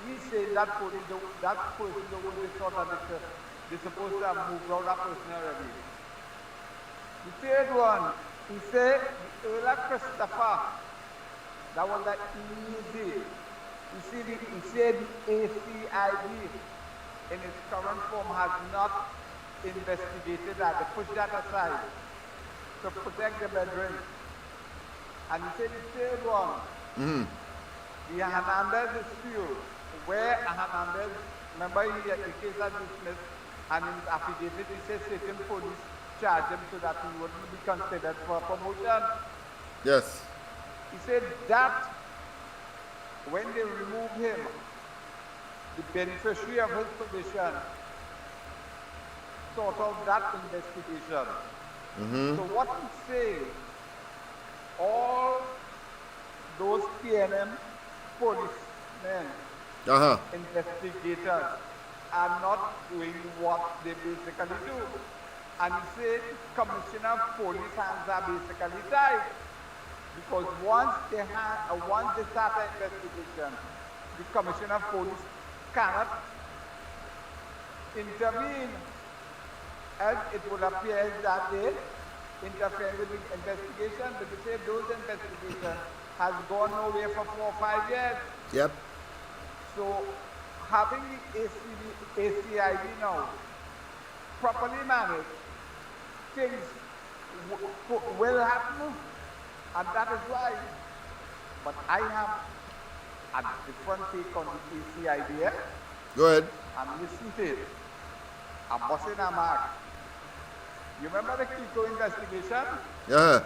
He said that person the one they thought that they're supposed to have moved out that person already. The third one, he said the Earl Christopher, that was like easy. He said the ACID in its current form has not investigated that. They pushed that aside to protect the brethren. And he said the third one, the Hernandez dispute, where Hernandez, remember the case that dismissed, and in his affidavit he said certain police charged him so that he wouldn't be considered for promotion. Yes. He said that when they removed him, the beneficiary of his position sort of that investigation. So what he's saying, all those PNM policemen, investigators, are not doing what they basically do. And he said Commissioner of Police hands are basically tied. Because once they start an investigation, the Commissioner of Police cannot intervene. And it would appear that they interfere with the investigation, but they say those investigations has gone nowhere for 4 or 5 years. Yep. So having the ACID now properly managed, things will happen, and that is why. But I have a different take on the ACID. Go ahead. And listen to it. I'm busting a mark. You remember the Kiko investigation? Yeah.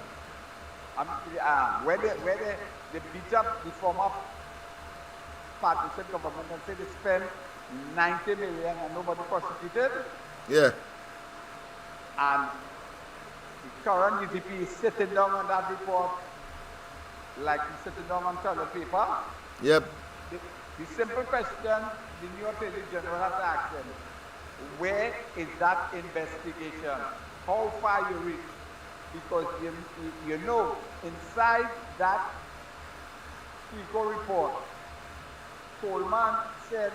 Where they beat up the former partition government and say they spent 90 million and nobody prosecuted? Yeah. And the current DTP is sitting down on that report like he's sitting down on toilet paper. Yep. The simple question the new Attorney General has asked him, where is that investigation? How far you reach? Because you know, inside that Kiko report, Coleman said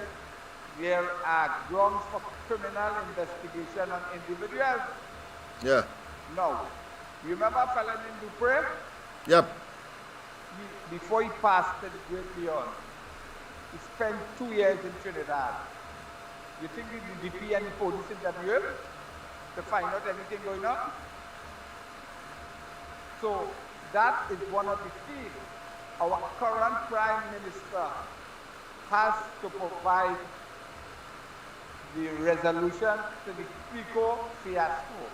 there are grounds for criminal investigation on individuals. Yeah. No. You remember a fellow named Dupre? Yep. Before he passed to the Great Beyond, he spent 2 years in Trinidad. You think the DP and the police interview him to find out anything going on? So that is one of the keys. Our current Prime Minister has to provide the resolution to the Kiko fiasco.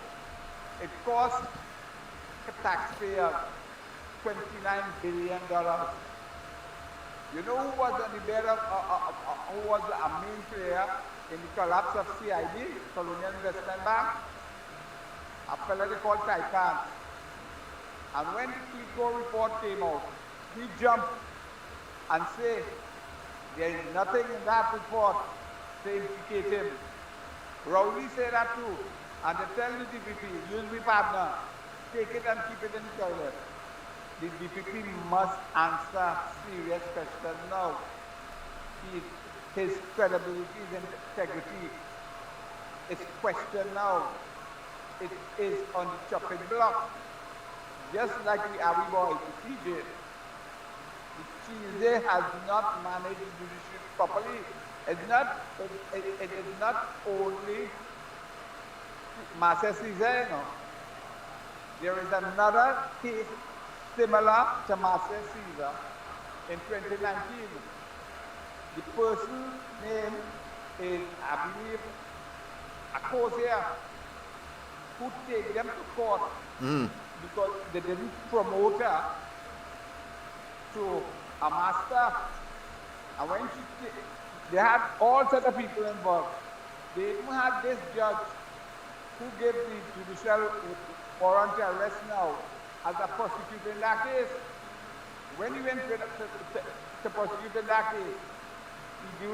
It cost taxpayers $29 billion. You know who was on the bed of, who was a main player in the collapse of CID, Colonial Investment Bank? A fellow they called Taipan. And when the Kiko report came out, he jumped and said, there is nothing in that report to implicate him. Rowley said that too. And they tell the DPP, use me partner, take it and keep it in the toilet. The DPP must answer serious questions now. His credibility, his integrity is questioned now. It is on the chopping block. Just like the Abbey boy, the TJ. The TJ has not managed the judiciary properly. It is not only Marcel Cesar, no. There is another case similar to Marcel Cesar in 2019. The person named is, I believe, a Corsair who take them to court because they didn't promote her to a master. And when they had all sorts of people involved. They even had this judge who gave the judicial warrant to arrest now as a prosecutor in that case. When he went to prosecute in that case, you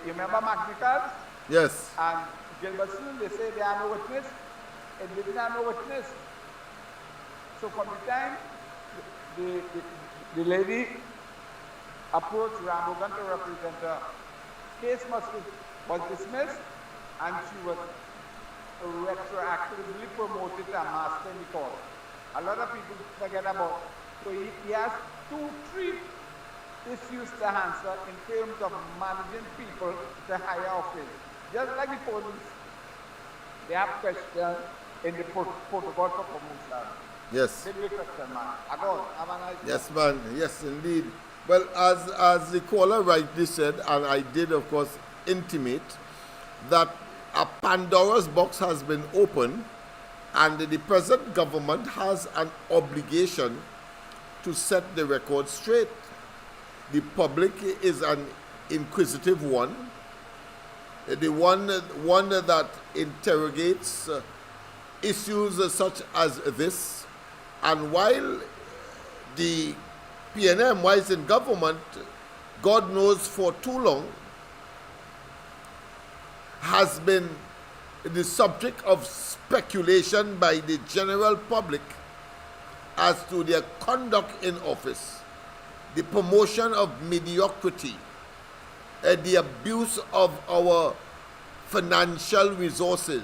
remember McNichols? Yes. And Gilbertson, they say they are no witness, and they didn't have no witness. So from the time the lady approached Rambogan to represent her, case was dismissed, and she was retroactively promoted to a master in the court. A lot of people forget about. So he has 2-3 issues to answer in terms of managing people to higher office. Just like the police, they have questions in the protocol for promotion. Yes. Big question, man. Have a nice day. Yes, man. Yes, indeed. Well, as the caller rightly said, and I did, of course, intimate, that a Pandora's box has been opened, and the present government has an obligation to set the record straight. The public is an inquisitive one, the one that interrogates issues such as this. And while the PNM, while it's in government, God knows for too long, has been the subject of speculation by the general public as to their conduct in office, the promotion of mediocrity, the abuse of our financial resources,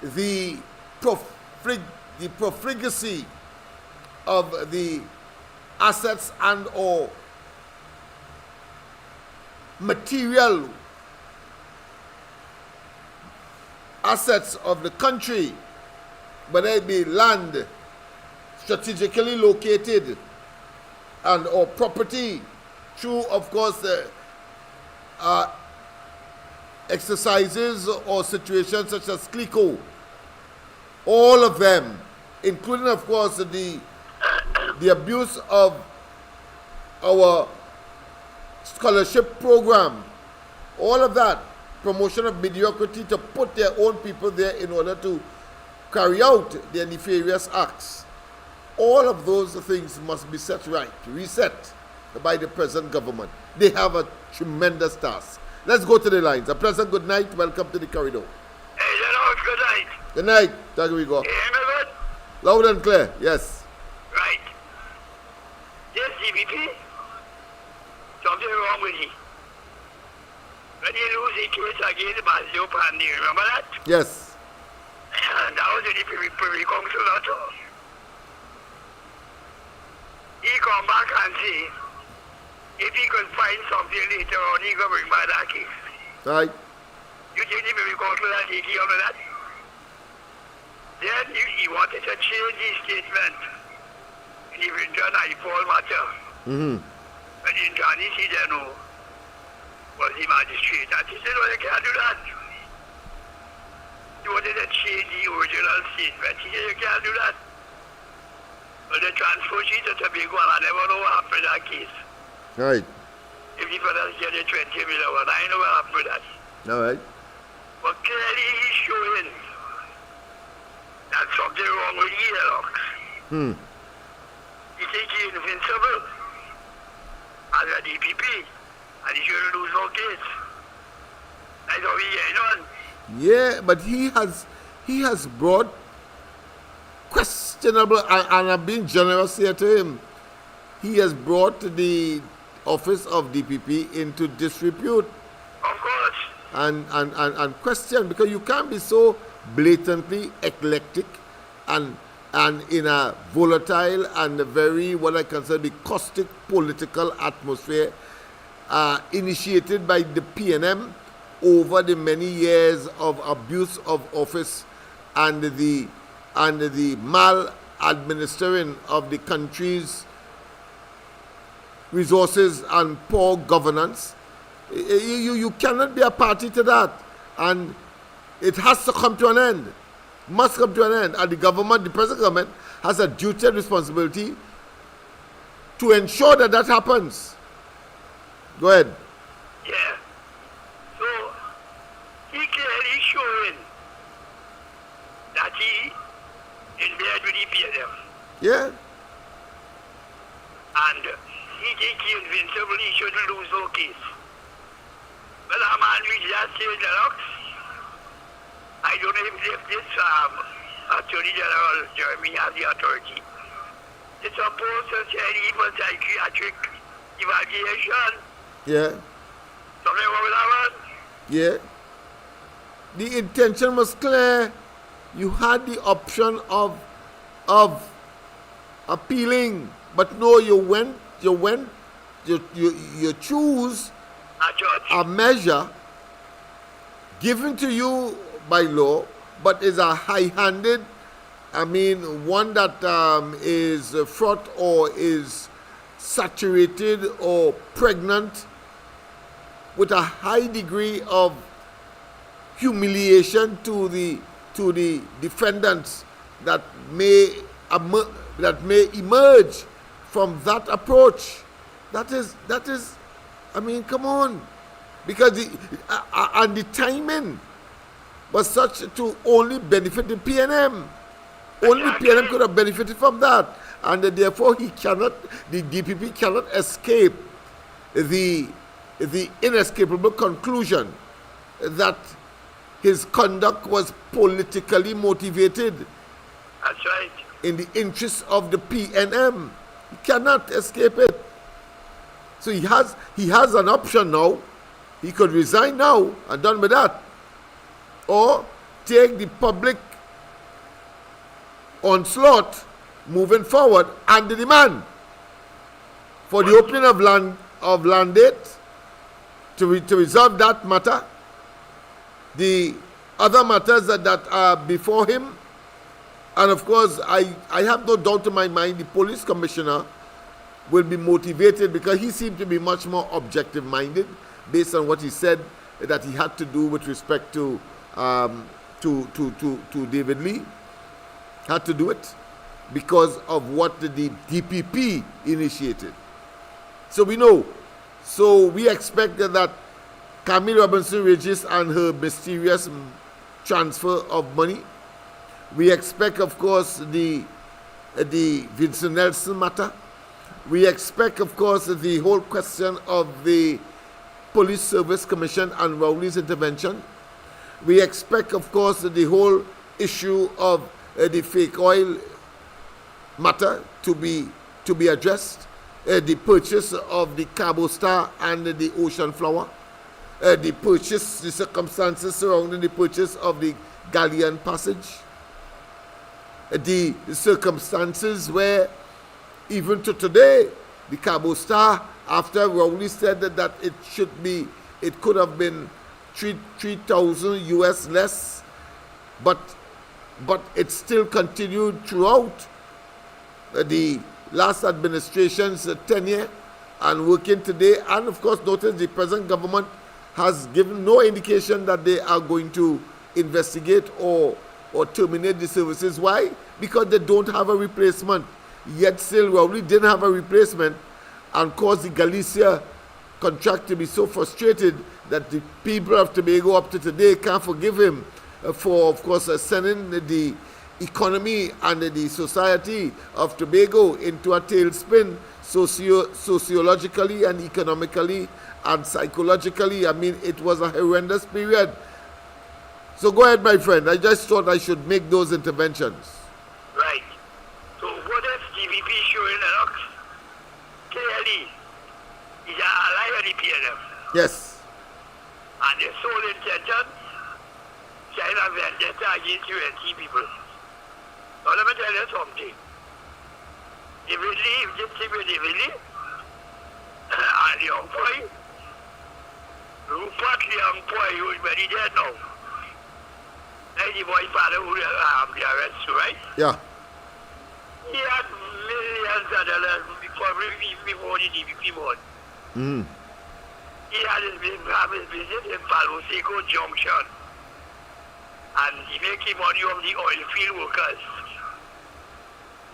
the profligacy of the assets and or material assets of the country, whether it be land strategically located and or property through, of course, exercises or situations such as CLICO. All of them, including, of course, the abuse of our scholarship program, all of that, promotion of mediocrity to put their own people there in order to carry out their nefarious acts. All of those things must be set right, reset by the present government. They have a tremendous task. Let's go to the lines. A pleasant good night. Welcome to the corridor. Hey, Lennox, good night. Good night. There we go. You hear me good? Loud and clear, yes. Right. Yes, DPP. Something wrong with you. When you lose the case against Basio Pandi, remember that? Yes. And that was in the Privy Council at all. He come back and say, if he could find something later on, he could bring back that case. Right. You think the Privy Council that he came on that? Then he wanted to change his statement in the return of the Paul matter. But in Johnny Sideno was the magistrate, and he said, well, you can't do that. He wanted to change the original statement. He said, you can't do that. But the transfer sheet to Tobago, and I never know what happened to that case. Right. If the fellas get the 20 million, I know what happened to that. All right. But clearly he's showing that something wrong with you, Lennox. He think he's invincible as a DPP, and he shouldn't lose no case. That's how he getting on. Yeah, but he has brought questionable, and I'm being generous here to him, he has brought the office of DPP into disrepute. Of course. And question, because you can't be so blatantly eclectic and in a volatile and a very, what I consider the caustic political atmosphere initiated by the PNM over the many years of abuse of office and the maladministering of the country's resources and poor governance, You cannot be a party to that. And it has to come to an end. Must come to an end. And the government, the present government, has a duty and responsibility to ensure that that happens. Go ahead. Yeah. So, he clearly showing that he in bed with the PNM. Yeah. And he think he invincible, he shouldn't lose no case. But a man which just said Lennox, I don't know if this Attorney General Jeremy has the authority. It's supposed to say even psychiatric evaluation. Yeah. Something wrong with that one? Yeah. The intention was clear. You had the option of appealing, but no, you choose a measure given to you by law, but is a high-handed, one that is fraught or is saturated or pregnant with a high degree of humiliation to the defendants that may emerge from that approach. That is, come on, because the timing was such to only benefit the PNM. Only PNM could have benefited from that, and therefore the DPP cannot escape the inescapable conclusion that his conduct was politically motivated. That's right. In the interest of the PNM. He cannot escape it. So he has an option now. He could resign now and done with that. Or take the public onslaught moving forward and the demand for the opening of land date to resolve that matter. The other matters that are before him, and of course I have no doubt in my mind the police commissioner will be motivated, because he seemed to be much more objective minded based on what he said that he had to do with respect to David Lee. Had to do it because of what the DPP initiated. So we know. So we expect that Camille Robinson Regis and her mysterious transfer of money. We expect, of course, the Vincent Nelson matter. We expect, of course, the whole question of the Police Service Commission and Rowley's intervention. We expect, of course, the whole issue of the fake oil matter to be addressed. The purchase of the Cabo Star and the Ocean Flower. The circumstances surrounding the purchase of the Galleon Passage. The circumstances where, even to today, the Cabo Star, after Rowley said that it could have been 3,000 US less, but it still continued throughout the last administration's tenure and working today. And of course, notice the present government has given no indication that they are going to investigate or terminate the services. Why? Because they don't have a replacement. Yet still, Rowley didn't have a replacement and caused the Galicia contract to be so frustrated that the people of Tobago up to today can't forgive him for, of course, sending the economy and the society of Tobago into a tailspin sociologically and economically and psychologically. It was a horrendous period. So go ahead, my friend. I just thought I should make those interventions. Right. So what is DPP showing Lennox? Clearly, is a ally of the PNM. Yes. And the sole intention, China vendetta against UNC people. Now let me tell you something. They believe this thing with the Willie and the young boy, Rupert the young boy who is very dead now. And the boy father who the arrest, right? Yeah. He had millions of dollars before the DPP born. Mm. he had his business in Palo Seco Junction. And he making money from the oil field workers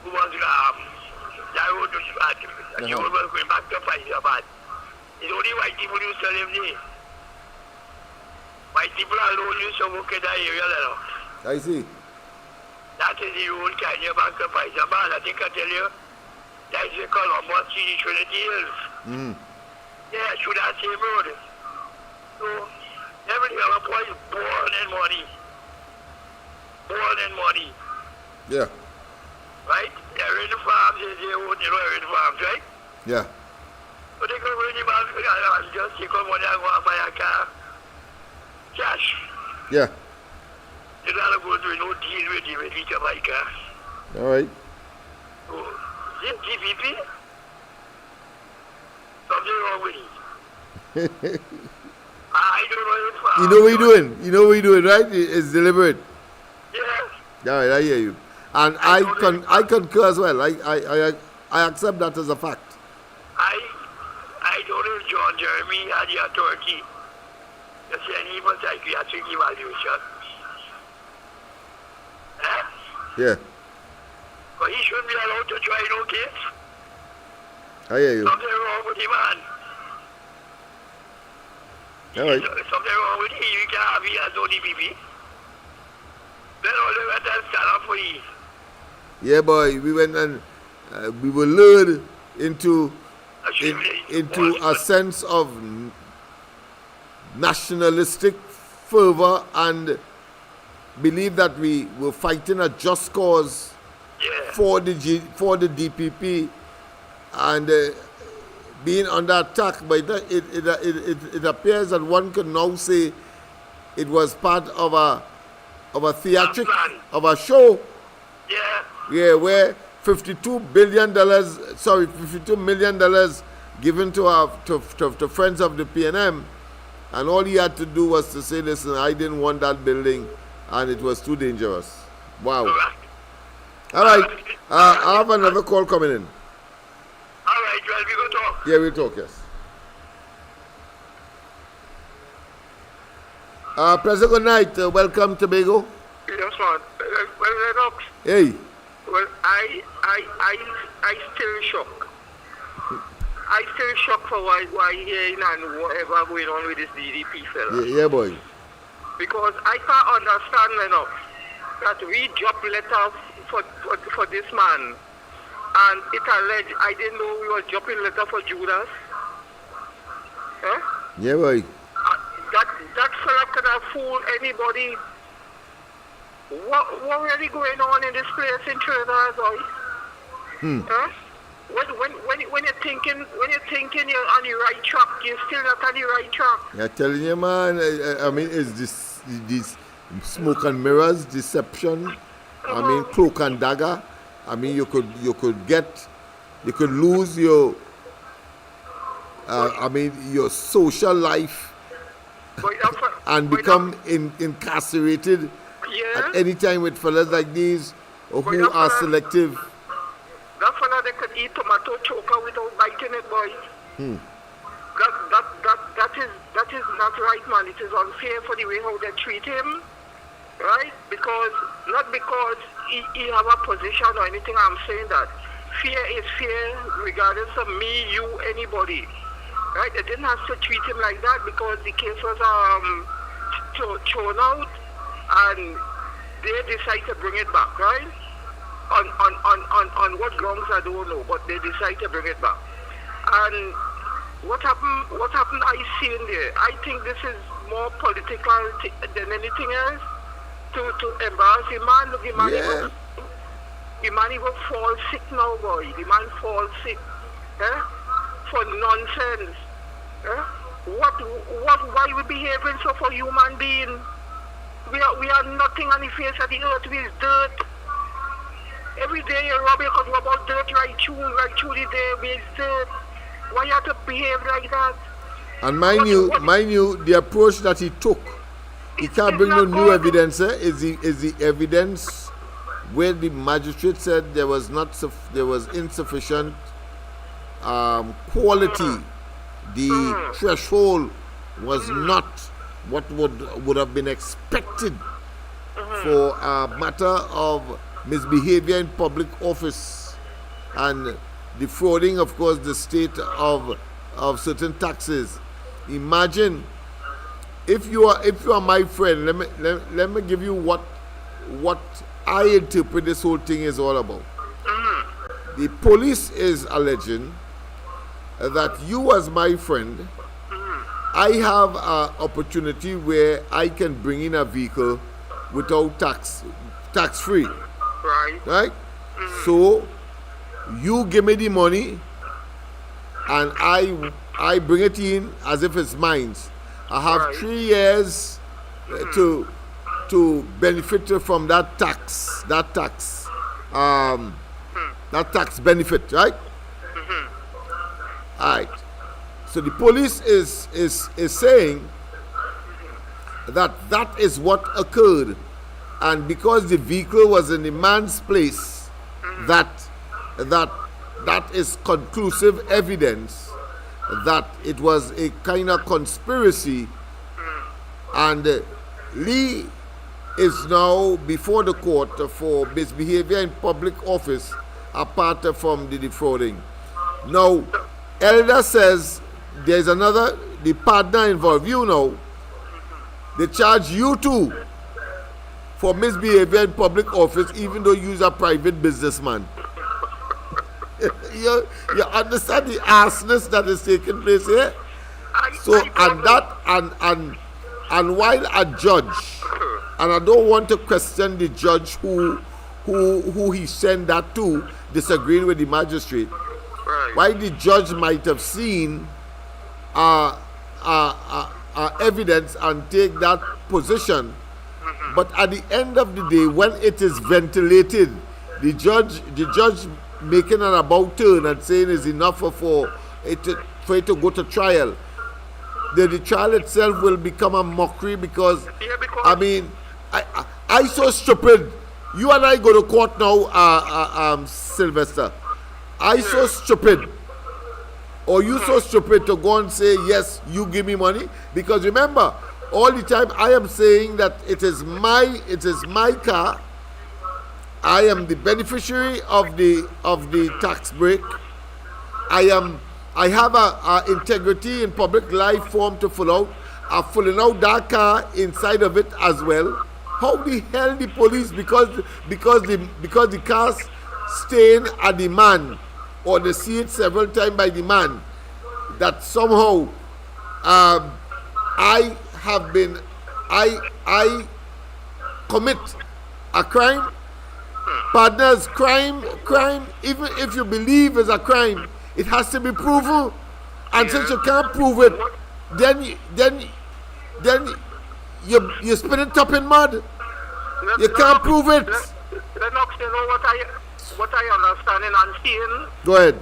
who was that road was bad. And the road was going back to Hyderabad. It's only white people used to live there. White people alone used to work in that area, Lennox. I see. That is the road carrying back to Hyderabad. I think I tell you, that is the Columbus City Trinity Hills. Yeah, through that same road. So, every other boy is born in money. Born in money. Yeah. Right? They're in the farms, they own, they're in the farms, right? Yeah. But they could really and just take out money and go and buy a car. Cash. Yeah. They don't go through no deal with you when you can buy a car. All right. So, this GPP, something wrong with it. I don't know if... You know what you're doing? You know what you're doing, right? It's deliberate. Yeah. All right, I hear you. And I concur as well. I accept that as a fact. I don't know if John Jeremy had the authority to say any psychiatric evaluation. Yeah. But he shouldn't be allowed to try no case. I hear you. Something wrong with him, man. All right. Something wrong with him. You can't have it as ODPP. Then all the way to stand up for you. Yeah, boy. We went and we were lured into a sense of nationalistic fervor and believe that we were fighting a just cause for the DPP and being under attack. But it appears that one can now say it was part of a theatric, of a show. Yeah, where $52 million given to friends of the PNM, and all he had to do was to say, listen, I didn't want that building and it was too dangerous. Wow. All right. I have another call coming in. All right, well, we go talk. Yeah, we'll talk, yes. President, good night. Welcome, Tobago. Yes, man. Well, Lennox. Hey. Well, I still shocked. I still shocked for why hearing and whatever going on with this DDP fella. Yeah, boy. Because I can't understand enough that we dropped letters for this man, and it alleged I didn't know we were dropping letter for Judas. Huh? Yeah, boy. That fella could have fooled anybody. What really going on in this place in Trinidad, boy? Huh? When you're thinking you're on the right track, you're still not on the right track. I'm telling you, man. I mean, it's this smoke and mirrors, deception. I mean, cloak and dagger. I mean, you could lose your your social life and become incarcerated at any time with fellas like these who are selective. That fella, they could eat tomato choker without biting it, boy. That is not right, man. It is unfair for the way how they treat him, right? Not because he have a position or anything. I'm saying that fear is fear, regardless of me, you, anybody, right? They didn't have to treat him like that because the case was thrown out, and they decided to bring it back, right? On what grounds I don't know, but they decided to bring it back. And what happened I see in there, I think this is more political than anything else to embarrass the man. Look, the man even fall sick now, boy. The man fall sick. For nonsense. Why we behaving so for human being? We are nothing on the face of the earth. We is dirt. Every day you rob because we're about dirt right through the day. We is dirt. Why you have to behave like that? And mind you, the approach that he took, he can't bring no new evidence. Is the evidence where the magistrate said there was insufficient quality the threshold was not what would have been expected for a matter of misbehavior in public office and defrauding, of course, the state of certain taxes. Imagine if you are my friend. Let me give you what I interpret this whole thing is all about. The police is alleging that you, as my friend, I have an opportunity where I can bring in a vehicle without tax free. Right? So you give me the money and I bring it in as if it's mine. I have 3 years to benefit from that tax benefit, right? Alright. So the police is saying that is what occurred, and because the vehicle was in the man's place, that is conclusive evidence that it was a kind of conspiracy, and Lee is now before the court for misbehavior in public office apart from the defrauding. Now, Elder says there's the partner involved. You know, they charge you too for misbehavior in public office, even though you're a private businessman. you understand the arseness that is taking place here? So, and while a judge, and I don't want to question the judge who he sent that to, disagreeing with the magistrate, why the judge might have seen evidence and take that position, but at the end of the day, when it is ventilated, the judge making an about turn and saying it's enough for it to go to trial. The trial itself will become a mockery because I mean, I so stupid. You and I go to court now, Sylvester. I so stupid, or you so stupid to go and say yes, you give me money? Because remember, all the time I am saying that it is my car. I am the beneficiary of the tax break. I have a integrity in public life form to fill out. I'm filling out that car inside of it as well. How the hell the police, because the car's staying at the man, or they see it several times by the man, that somehow I commit a crime? Partners, crime, even if you believe it's a crime, it has to be proven. And since you can't prove it, then you spin it up in mud. You can't prove it. Lennox, you know what I understand and seeing? Go ahead.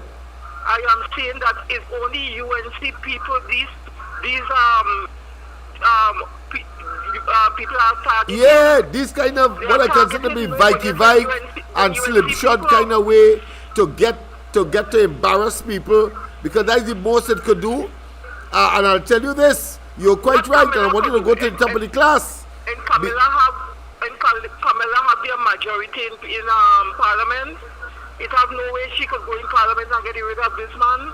I am saying that it's only UNC people, these people are targeting. Yeah, this kind of what I consider to be Vike and slipshod kind of way to get to embarrass people, because that's the most it could do. And I'll tell you this, you're quite right, and I want you to go to the top of the class. And Kamala have their majority in Parliament. It have no way she could go in Parliament and get rid of this man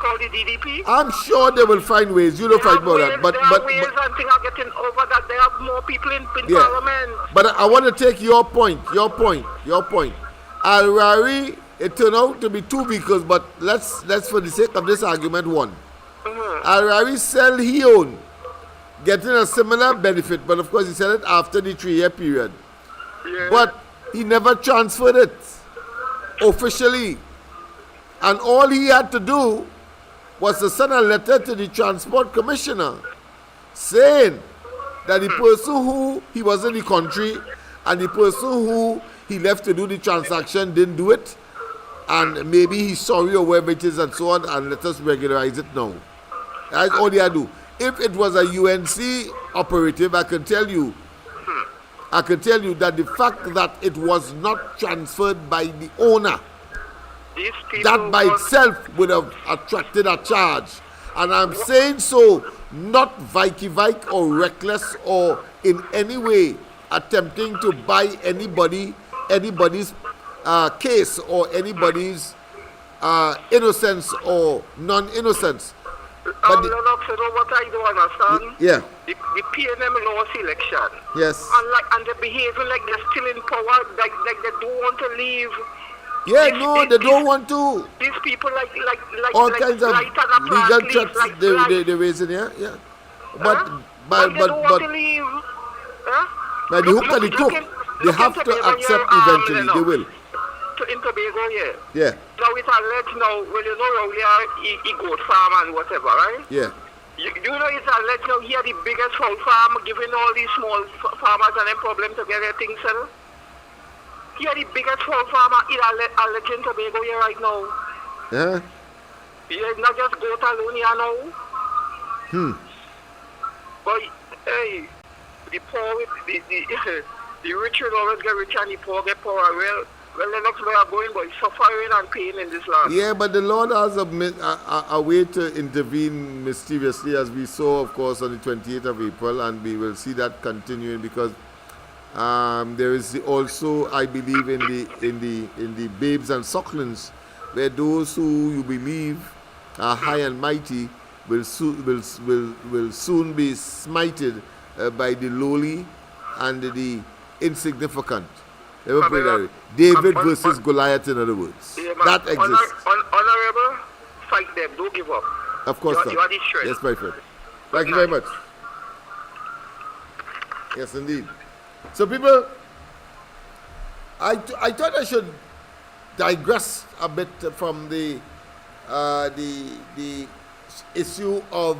called the DDP. I'm sure they will find ways. You don't fight about that. But ways and things are getting over that. They have more people in Parliament. But I want to take your point. Al-Rari, it turned out to be 2 vehicles, but let's for the sake of this argument, 1. Al-Rari sell he own, getting a similar benefit, but of course he sell it after the 3-year period. Yeah. But he never transferred it officially. And all he had to do was to send a letter to the transport commissioner saying that the person who he was in the country and the person who he left to do the transaction didn't do it, and maybe he's sorry or whatever it is and so on, and let us regularize it now. That's all he had to do. If it was a UNC operative, I can tell you that the fact that it was not transferred by the owner, that by itself would have attracted a charge. And I'm saying so not vike or reckless or in any way attempting to buy anybody's case or anybody's innocence or non-innocence. Lennox, you know what I don't understand? Yeah. The PNM lost election. Yes. And they're behaving like they're still in power, like they don't want to leave. Yeah, no, they don't want to. These people like all kinds of legal threats they're raising, yeah. But they don't want to leave. By the hook and the crook, they have to accept eventually. They will. In Tobago, yeah. Yeah. Now it's alleged now, well, you know, Rowley, he goat farm and whatever, right? Yeah. You know it's alleged now he had the biggest fowl farm, giving all these small farmers and them problem to get their things settled. He had the biggest fowl farmer in alleged in Tobago here right now. Yeah. Yeah, it's not just goat alone here now. But, hey, the poor, the rich will always get richer and the poor get poorer. Well, Lennox, we are going, but suffering and pain in this land. Yeah, but the Lord has a way to intervene mysteriously, as we saw, of course, on the 28th of April, and we will see that continuing because there is also, I believe, in the babes and sucklings, where those who you believe are high and mighty will soon be smited by the lowly and the insignificant. Never pray that way. David versus Goliath, in other words. Yeah, that exists. Honorable, fight them. Don't give up. Of course, you are the strength. yes, my friend. Thank you very much. Yes, indeed. So, people, I thought I should digress a bit from the issue of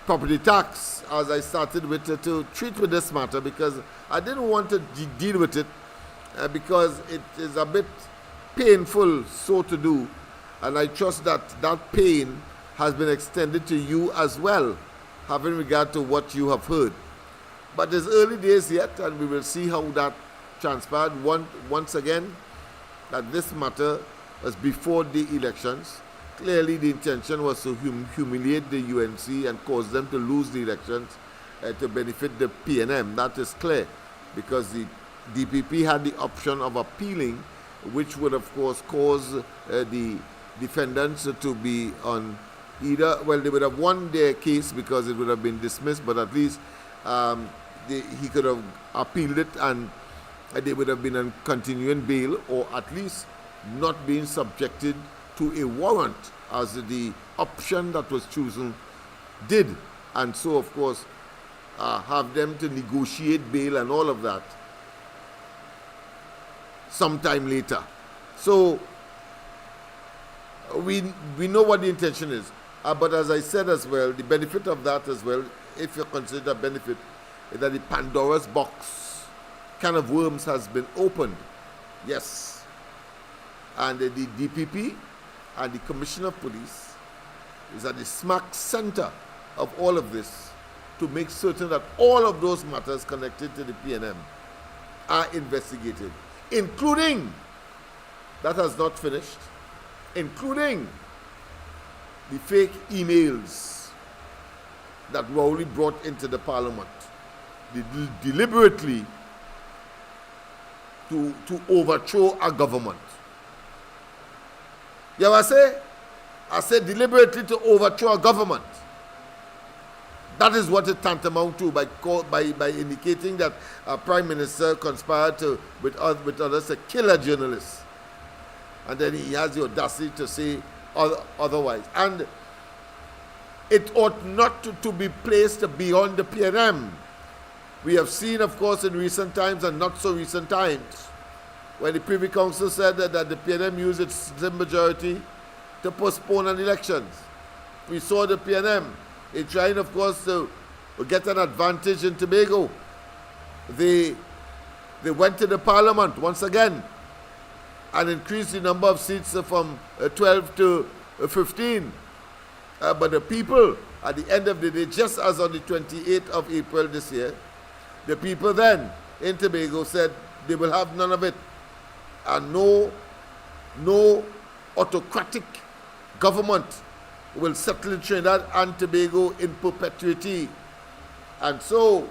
property tax as I started with to treat with this matter, because I didn't want to deal with it because it is a bit painful so to do, and I trust that that pain has been extended to you as well, having regard to what you have heard. But it's early days yet, and we will see how that transpired. Once again, that this matter was before the elections. Clearly, the intention was to humiliate the UNC and cause them to lose the elections to benefit the PNM. That is clear, because the DPP had the option of appealing, which would, of course, cause the defendants to be on either, well, they would have won their case because it would have been dismissed, but at least he could have appealed it and they would have been on continuing bail, or at least not being subjected to a warrant, as the option that was chosen did. And so, of course, have them to negotiate bail and all of that sometime later. So we know what the intention is. But as I said as well, the benefit of that as well, if you consider a benefit, is that the Pandora's box can of worms has been opened. Yes. And the DPP and the Commissioner of Police is at the smack center of all of this to make certain that all of those matters connected to the PNM are investigated, including, that has not finished, including the fake emails that Rowley brought into the Parliament, deliberately to overthrow a government. You know what I say? I said deliberately to overthrow a government. That is what it tantamount to by indicating that a Prime Minister conspired with others to kill a journalist. And then he has the audacity to say otherwise. And it ought not to be placed beyond the PNM. We have seen, of course, in recent times and not so recent times, when the Privy Council said that the PNM used its slim majority to postpone an elections. We saw the PNM trying, of course, to get an advantage in Tobago. They went to the Parliament once again and increased the number of seats from 12 to 15. But the people, at the end of the day, just as on the 28th of April this year, the people then in Tobago said they will have none of it. And no autocratic government will settle in Trinidad and Tobago in perpetuity. And so,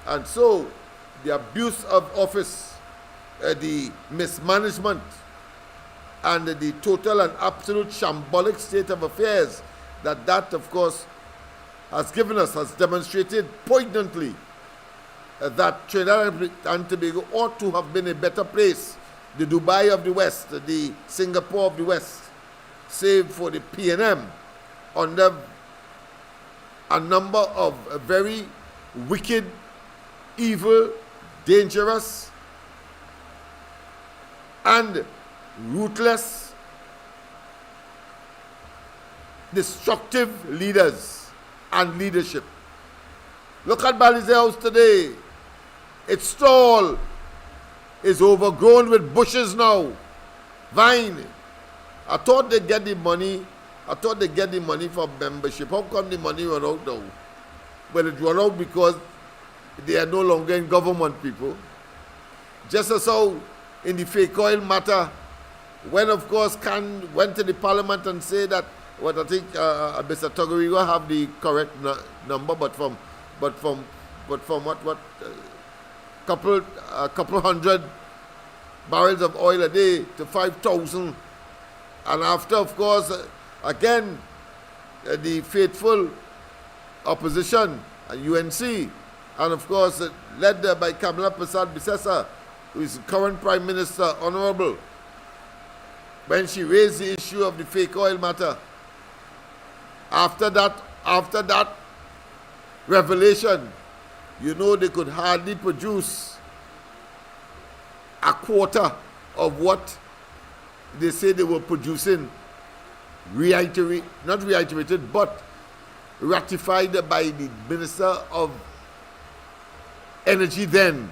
the abuse of office, the mismanagement, and the total and absolute shambolic state of affairs that of course has demonstrated poignantly that Trinidad and Tobago ought to have been a better place, the Dubai of the West, the Singapore of the West, save for the PNM under a number of very wicked, evil, dangerous, and ruthless, destructive leaders and leadership. Look at Balize House today. Its stall is overgrown with bushes now. Vine. I thought they get the money. I thought they get the money for membership. How come the money run out now? Well, it run out because they are no longer in government, people. Just as how in the fake oil matter, when of course Khan went to the parliament and said that, what I think Mr. Togorigo have the correct number, but from what couple hundred barrels of oil a day to 5,000, and after of course again the faithful opposition and UNC, and of course led by Kamala Prasad Bisesa, who is the current Prime Minister, Honorable, when she raised the issue of the fake oil matter. After that revelation, you know they could hardly produce a quarter of what they say they were producing, not reiterated, but ratified by the Minister of Energy then.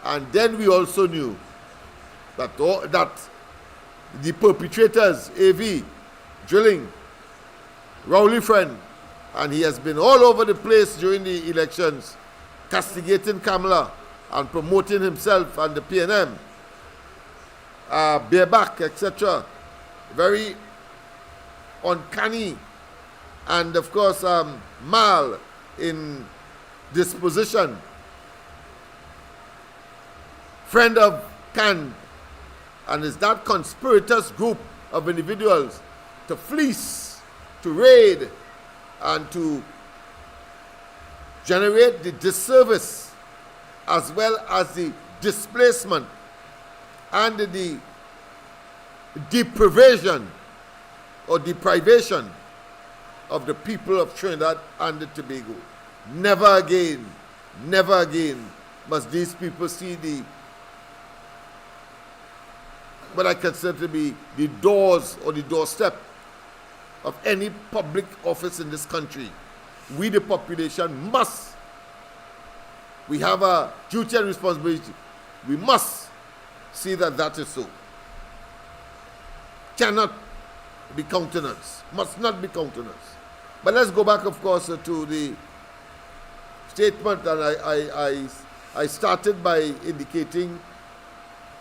And then we also knew that the perpetrators, AV, drilling, Rowley Friend, and he has been all over the place during the elections, castigating Kamala and promoting himself and the PNM, bareback, etc. Very uncanny and of course mal in disposition. Friend of Khan, and is that conspirators group of individuals to fleece, to raid, and to generate the disservice as well as the displacement and the deprivation of the people of Trinidad and Tobago. Never again must these people see what I consider to be the doors or the doorstep of any public office in this country. We, the population, we have a duty and responsibility. We must see that that is so. Cannot be countenanced, must not be countenanced. But let's go back, of course, to the statement, and I started by indicating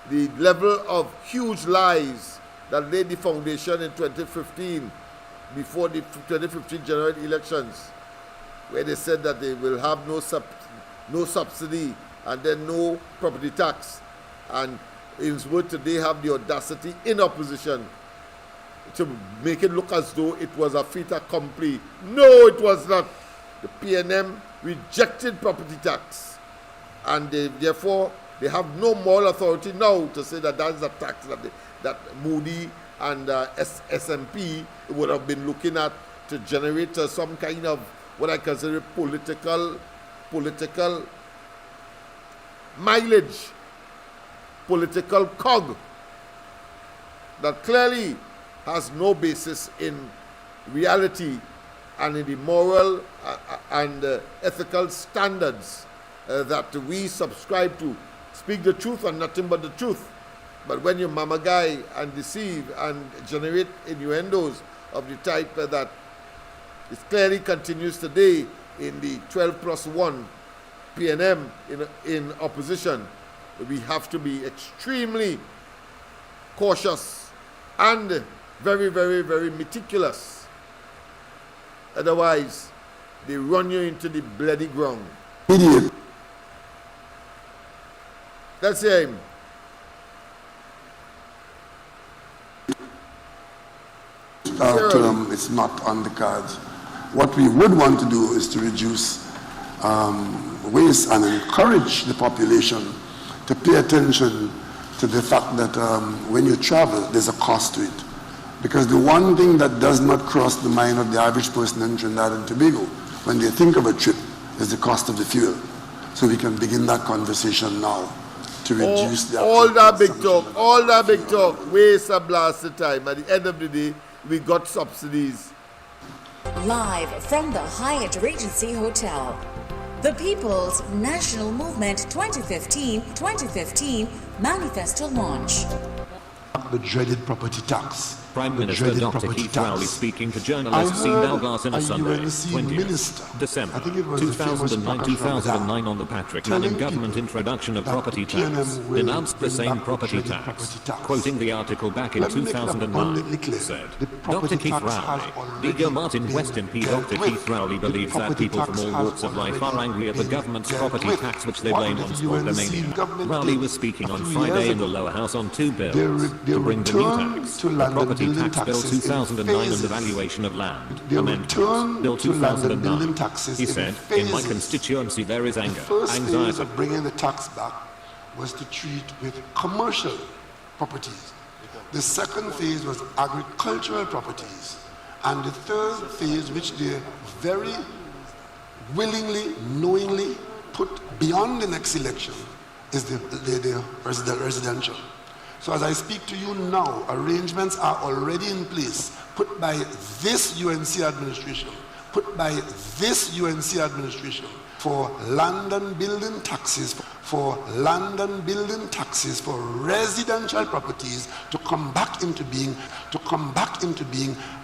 the level of huge lies that laid the foundation in 2015, before the 2015 general elections, where they said that they will have no subsidy and then no property tax. And in his word today have the audacity in opposition to make it look as though it was a fait accompli. No, it was not. The PNM rejected property tax, and therefore they have no moral authority now to say that that is a tax that Moody and SMP would have been looking at to generate some kind of what I consider political mileage, political cog that clearly has no basis in reality and in the moral and ethical standards that we subscribe to. Speak the truth and nothing but the truth. But when you mama guy and deceive and generate innuendos of the type that it clearly continues today in the 12+1 PNM in opposition, we have to be extremely cautious and very, very, very meticulous Otherwise, they run you into the bloody ground. Idiot. That's him. Term is not on the cards. What we would want to do is to reduce waste and encourage the population to pay attention to the fact that when you travel, there's a cost to it. Because the one thing that does not cross the mind of the average person in Trinidad and Tobago when they think of a trip is the cost of the fuel. So we can begin that conversation now to reduce the all that big talk, waste a blast of time. At the end of the day, we got subsidies. Live from the Hyatt Regency Hotel. The People's National Movement 2015 Manifesto launch. The dreaded property tax. Prime Minister Dr. Keith Rowley speaking to journalists in Belfast on a Sunday, 20th December 2009 on the Patrick Manning government introduction of property tax, denounced the same property tax, quoting the article back in 2009, said, Dr. Keith Rowley, Liga Martin West MP Dr. Keith Rowley believes that people from all walks of life are angry at the government's property tax which they blame on sportomania. Rowley was speaking on Friday in the lower house on two bills to bring the new tax, the property tax bill 2009 and the valuation of land amendments bill 2009. He said, in my constituency there is anger, First phase anxiety. of bringing the tax back was to treat with commercial properties. The second phase was agricultural properties. And the third phase, which they very willingly, knowingly put beyond the next election, is the residential. So as I speak to you now, arrangements are already in place, put by this UNC administration, for land and building taxes, for residential properties to come back into being,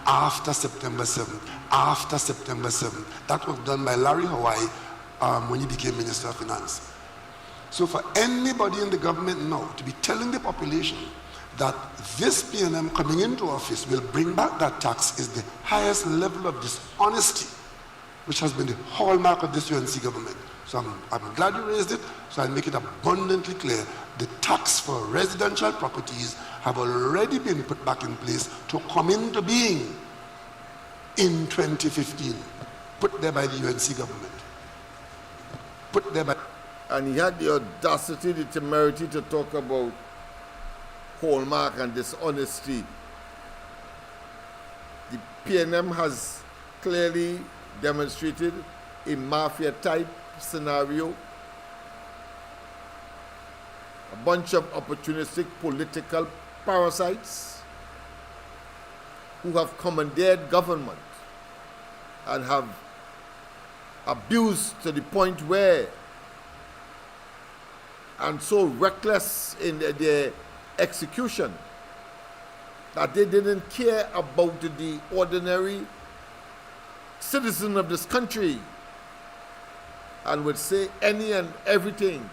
after September 7th. That was done by Larry Hawaii when he became Minister of Finance. So for anybody in the government now to be telling the population that this PNM coming into office will bring back that tax is the highest level of dishonesty, which has been the hallmark of this UNC government. So I'm glad you raised it, so I make it abundantly clear. The tax for residential properties have already been put back in place to come into being in 2015, put there by the UNC government. And he had the audacity, the temerity to talk about hallmark and dishonesty. The PNM has clearly demonstrated a mafia-type scenario, a bunch of opportunistic political parasites who have commandeered government and have abused to the point where, and so reckless in their execution, that they didn't care about the ordinary citizen of this country and would say any and everything,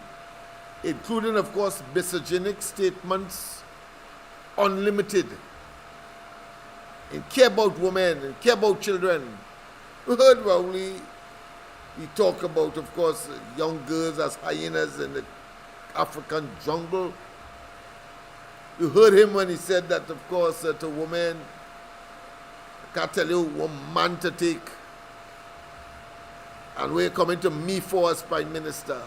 including, of course, misogynic statements, unlimited, and care about women and care about children. We heard Rowley, he talk about, of course, young girls as hyenas in the African jungle. You heard him when he said that, of course, to women, I can't tell you what man to take. And we're coming to me for as Prime Minister.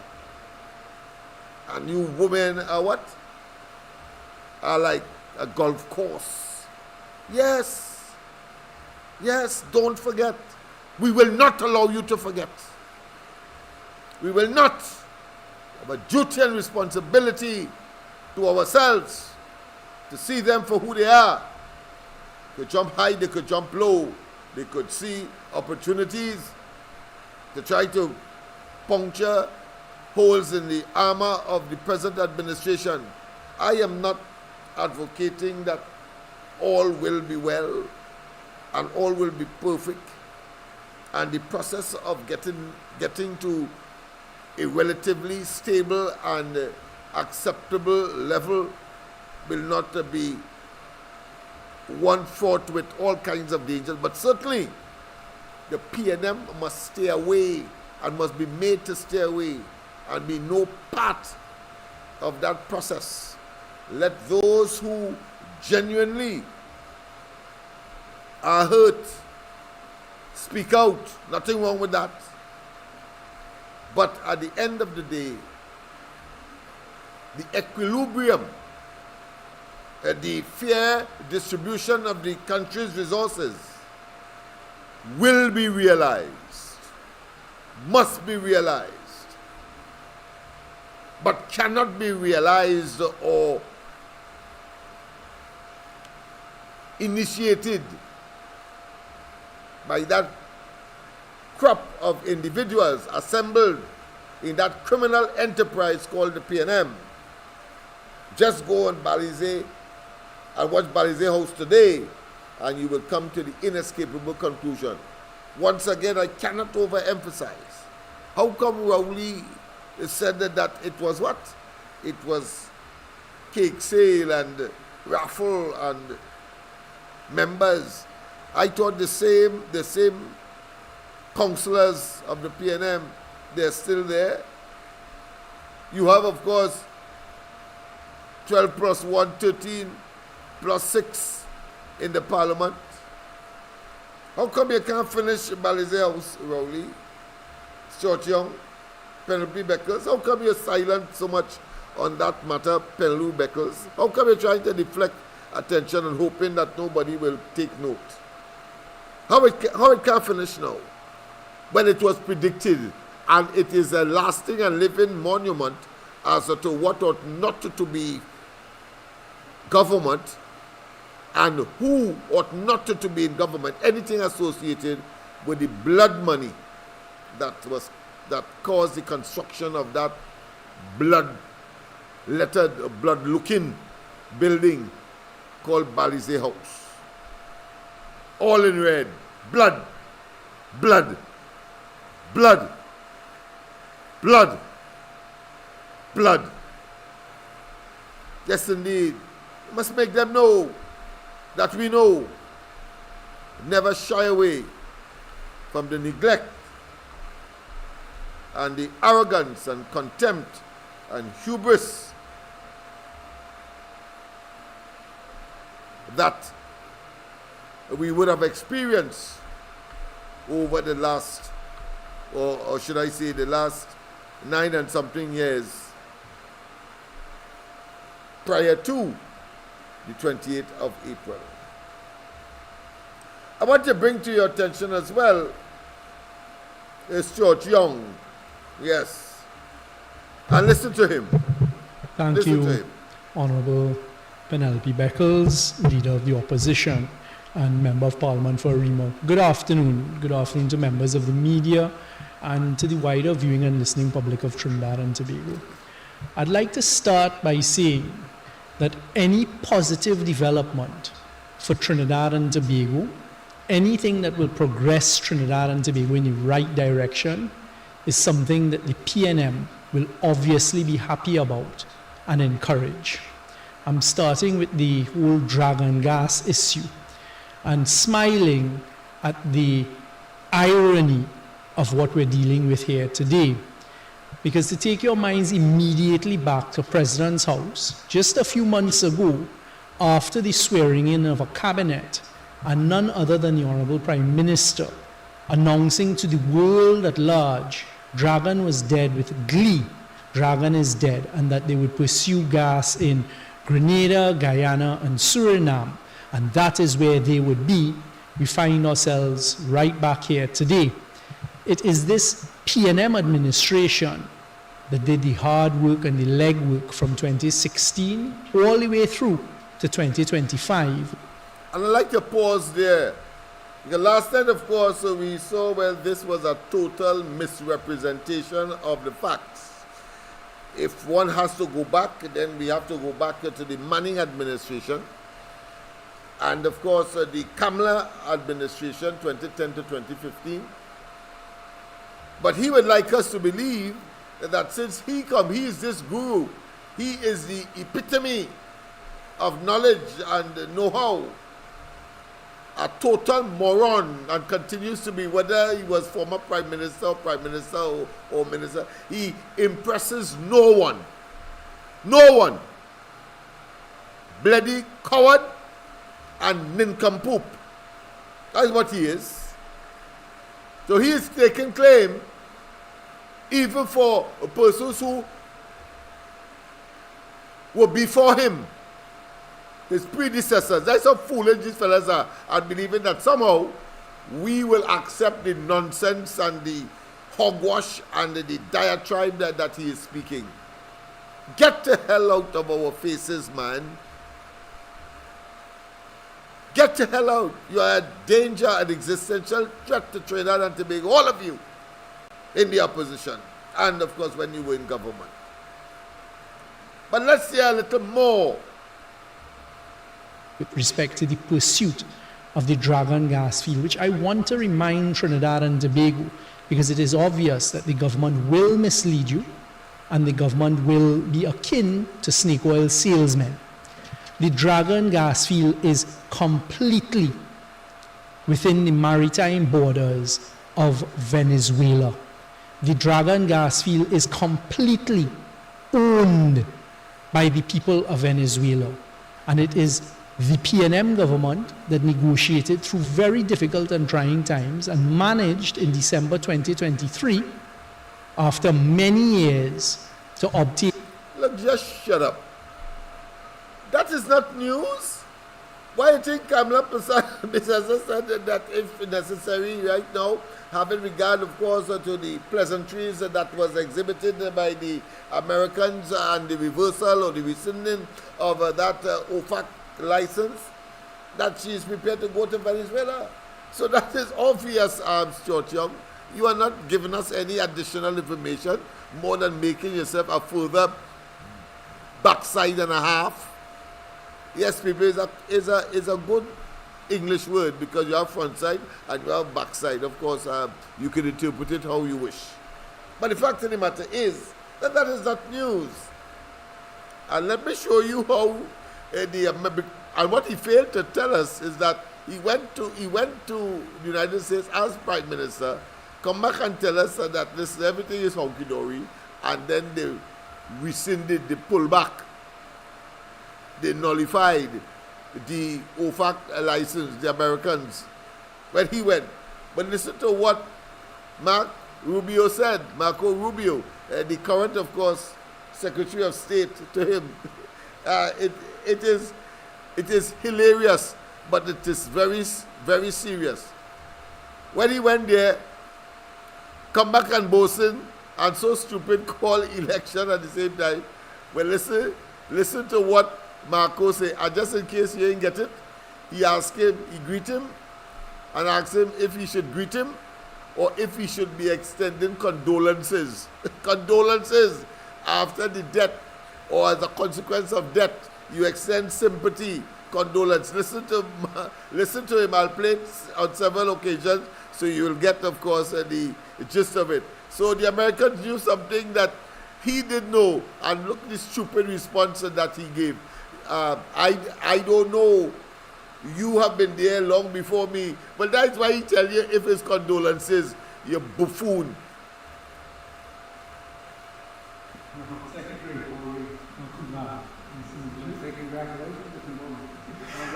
And you women are what? Are like a golf course. Yes. Yes, don't forget. We will not allow you to forget. We will not. We have a duty and responsibility to ourselves to see them for who they are. They could jump high, they could jump low. They could see opportunities to try to puncture holes in the armor of the present administration. I am not advocating that all will be well and all will be perfect, and the process of getting to a relatively stable and acceptable level will not be one fraught with all kinds of dangers, but certainly the PNM must stay away and must be made to stay away and be no part of that process. Let those who genuinely are hurt speak out. Nothing wrong with that. But at the end of the day, the equilibrium, the fair distribution of the country's resources will be realized, must be realized, but cannot be realized or initiated by that crop of individuals assembled in that criminal enterprise called the PNM. Just go on Balize and watch Balize House today, and you will come to the inescapable conclusion. Once again, I cannot overemphasize. How come Rowley said that it was what? It was cake sale and raffle and members. I thought the same councillors of the PNM, they're still there. You have, of course, 12 plus 1, 13 plus 6 in the parliament. How come you can't finish Balize House, Rowley, Stuart Young, Penelope Beckles? How come you're silent so much on that matter, Penelope Beckles? How come you're trying to deflect attention and hoping that nobody will take note? How it can't finish now when it was predicted, and it is a lasting and living monument as to what ought not to be government and who ought not to be in government, anything associated with the blood money that caused the construction of that blood-lettered, blood-looking building called Balize House. All in red. Blood. Blood. Blood. Blood. Blood. Yes, indeed. We must make them know that we know. Never shy away from the neglect and the arrogance and contempt and hubris that we would have experienced over the last, or should I say the last 9 and something years prior to the 28th of April. I want to bring to your attention as well Stuart Young. Yes. And listen to him. Thank you, Honourable Penelope Beckles, Leader of the Opposition and Member of Parliament for Remo. Good afternoon. Good afternoon to members of the media and to the wider viewing and listening public of Trinidad and Tobago. I'd like to start by saying that any positive development for Trinidad and Tobago, anything that will progress Trinidad and Tobago in the right direction, is something that the PNM will obviously be happy about and encourage. I'm starting with the whole dragon gas issue and smiling at the irony of what we're dealing with here today. Because to take your minds immediately back to President's House, just a few months ago, after the swearing in of a cabinet, and none other than the Honorable Prime Minister announcing to the world at large, Dragon was dead with glee, Dragon is dead, and that they would pursue gas in Grenada, Guyana, and Suriname, and that is where they would be. We find ourselves right back here today. It is this PNM administration that did the hard work and the legwork from 2016 all the way through to 2025. And I'd like to pause there. Because last night, of course, we saw where this was a total misrepresentation of the facts. If one has to go back, then we have to go back to the Manning administration. And of course, the Kamala administration, 2010 to 2015. But he would like us to believe that since he is this guru, he is the epitome of knowledge and know-how. a total moron and continues to be, whether he was former prime minister or minister. He impresses no one. No one. Bloody coward and nincompoop. That's what he is. So he is taking claim even for persons who were before him, his predecessors. That's how foolish these fellas are, and believing that somehow we will accept the nonsense and the hogwash and the diatribe that he is speaking. Get the hell out of our faces, man. Get the hell out. You are a danger, an existential threat to Trinidad and Tobago, all of you in the opposition, and of course when you were in government. But let's hear a little more with respect to the pursuit of the Dragon gas field, which I want to remind Trinidad and Tobago, because it is obvious that the government will mislead you and the government will be akin to snake oil salesmen. The Dragon gas field is completely within the maritime borders of Venezuela. The Dragon gas field is completely owned by the people of Venezuela, and it is the PNM government that negotiated through very difficult and trying times and managed in December 2023, after many years, to obtain. Look, just shut up. That is not news. Why do you think Kamala Bissasa said that if necessary right now, having regard, of course, to the pleasantries that was exhibited by the Americans and the reversal or the rescinding of that OFAC license, that she is prepared to go to Venezuela? So that is obvious, Stuart Young. You are not giving us any additional information more than making yourself a further backside and a half. Yes, people, is a good English word, because you have front side and you have backside. Of course, you can interpret it how you wish. But the fact of the matter is that that is not news. And let me show you how and what he failed to tell us is that he went to the United States as Prime Minister, come back and tell us that this everything is honky-dory, and then they rescinded, they pulled back, they nullified the OFAC license, the Americans, when he went. But listen to what Marco Rubio, the current, of course, Secretary of State, to him. It is hilarious, but it is very, very serious. When he went there, come back and boasting, and so stupid, call election at the same time. Well, listen to what Marco say. And just in case you didn't get it, he greet him, and asked him if he should greet him or if he should be extending condolences. Condolences after the death, or as a consequence of death, you extend sympathy, condolence. Listen to him. I'll play it on several occasions, so you will get, of course, the gist of it. So the Americans knew something that he didn't know, and look at the stupid response that he gave. I don't know. You have been there long before me, but that's why he tell you if it's condolences, you buffoon.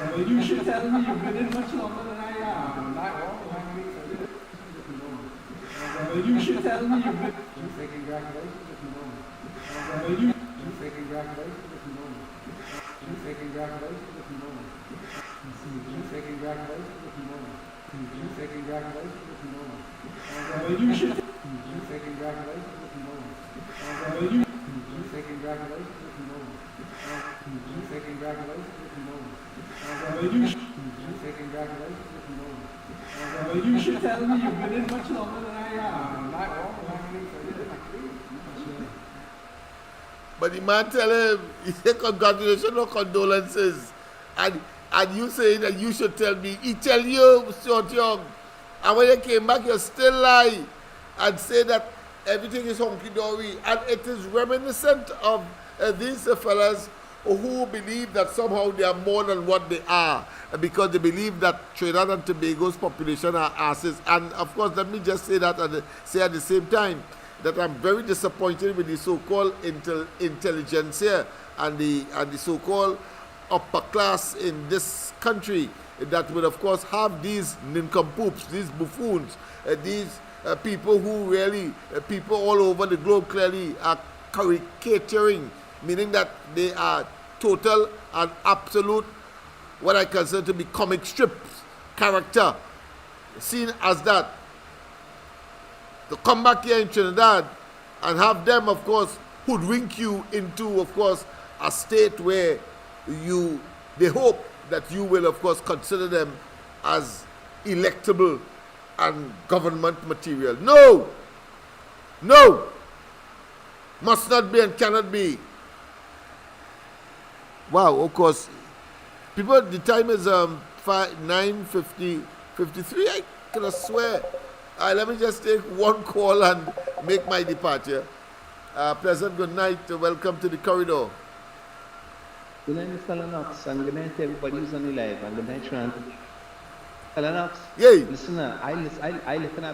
Well, you should tell me you've been in much longer than I am. Well, you should tell me you've been. Say congratulations if you know me. Well, you say congratulations if you know me. You say congratulations if you know me. You say congratulations if you know me. You say congratulations if you know me. Well, you should. You say congratulations if you know me. Well, you say congratulations if you know me. You say congratulations if you know me. Well, you say congratulations if you know me. Well, you should tell me you've been in much longer than I am. But the man tell him, he said congratulations or condolences. And you say that you should tell me. He tell you, Stuart Young. And when you came back, you still lie and say that everything is honky-dory. And it is reminiscent of these fellas who believe that somehow they are more than what they are, because they believe that Trinidad and Tobago's population are asses. And of course, let me just say that and say at the same time that I'm very disappointed with the so-called intelligentsia and the so-called upper class in this country that would of course have these nincompoops, these buffoons, these people who really, people all over the globe clearly are caricaturing, meaning that they are total and absolute, what I consider to be comic strip character, seen as that. To come back here in Trinidad and have them, of course, hoodwink you into, of course, a state where they hope that you will, of course, consider them as electable and government material. No! No! Must not be and cannot be. Wow, of course. People, the time is 9:53. I can swear. Let me just take one call and make my departure. Pleasant good night. Welcome to the corridor. Good night, Mr. Lennox, and good night to everybody who's on the live, and good night, Tran. Lennox, yay. Listen, I listen at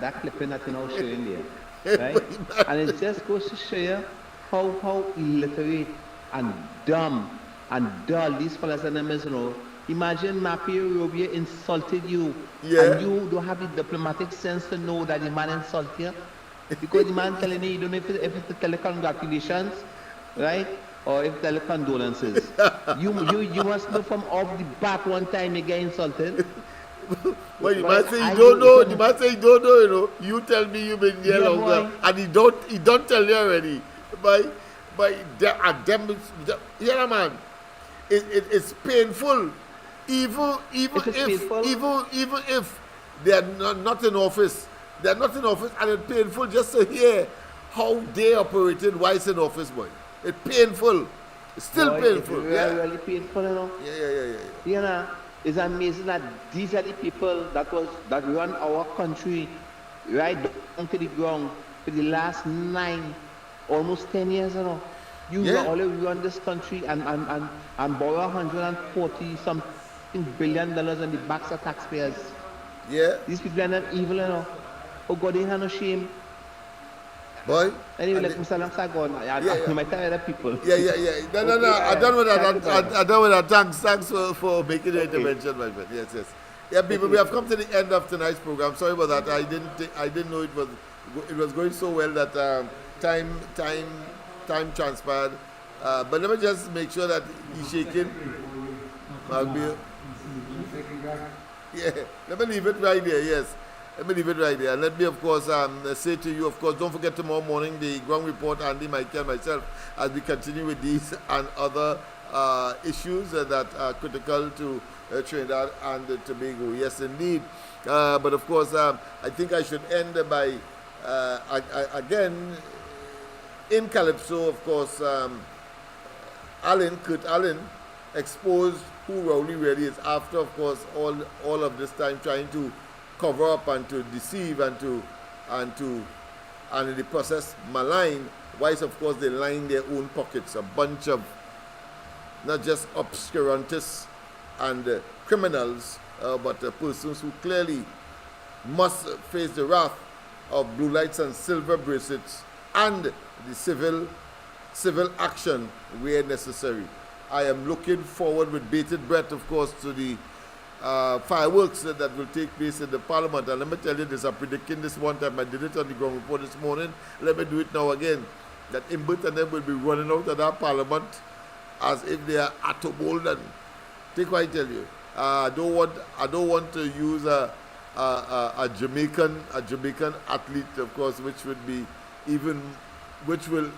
that clipping that you're now showing there, right? And it just goes to show you how illiterate and dumb and dull these fellas and them is, you know. Imagine Mappy Robia insulted you, and you don't have the diplomatic sense to know that the man insulted you, because the man telling you don't know if it's to tell you congratulations, right? Or if tell condolences. you must know from off the bat one time you get insulted. Well, you might say you don't know. You might say you don't know. You know. You tell me you've been here longer, and he don't tell you already. But them, yeah, man. It's painful. Even if they are not in office, and it's painful just to hear how they operated while in office, boy. It's painful. It's still painful. It's really painful, you know. Yeah. You know, it's amazing that these are the people that run our country right down to the ground for the last 9, almost 10 years, you know. You always run this country and borrow $140 something billion on the backs of taxpayers. Yeah. These people are not evil, you know. Oh God, they have no shame. Boy. Anyway, let Mr. Lamsa go on. You might tell other people. Yeah. No. I'm done with that. I'm done with that. Thanks for making the intervention, my friend. Yes. Yeah, people, we have come to the end of tonight's program. Sorry about that. I didn't know it was going so well that time transpired. But let me just make sure that he's shaking. Yeah, let me leave it right there. Yes. Let me leave it right there. And let me, of course, say to you, of course, don't forget tomorrow morning the ground report, Andy, Michael, and myself, as we continue with these and other issues that are critical to Trinidad and Tobago. Yes, indeed. But, of course, I think I should end by, again, in Calypso, of course, Kurt Allen exposed who Rowley really is after, of course, all of this time trying to cover up and to deceive and in the process malign, whilst of course they line their own pockets. A bunch of not just obscurantists and criminals, but persons who clearly must face the wrath of blue lights and silver bracelets and the civil action where necessary. I am looking forward with bated breath, of course, to the fireworks that will take place in the Parliament. And let me tell you this, I'm predicting this one time. I did it on the ground report this morning. Let me do it now again. That Imbert and them will be running out of that Parliament as if they are Attobold. Take what I tell you. I don't want to use a Jamaican athlete, of course, which will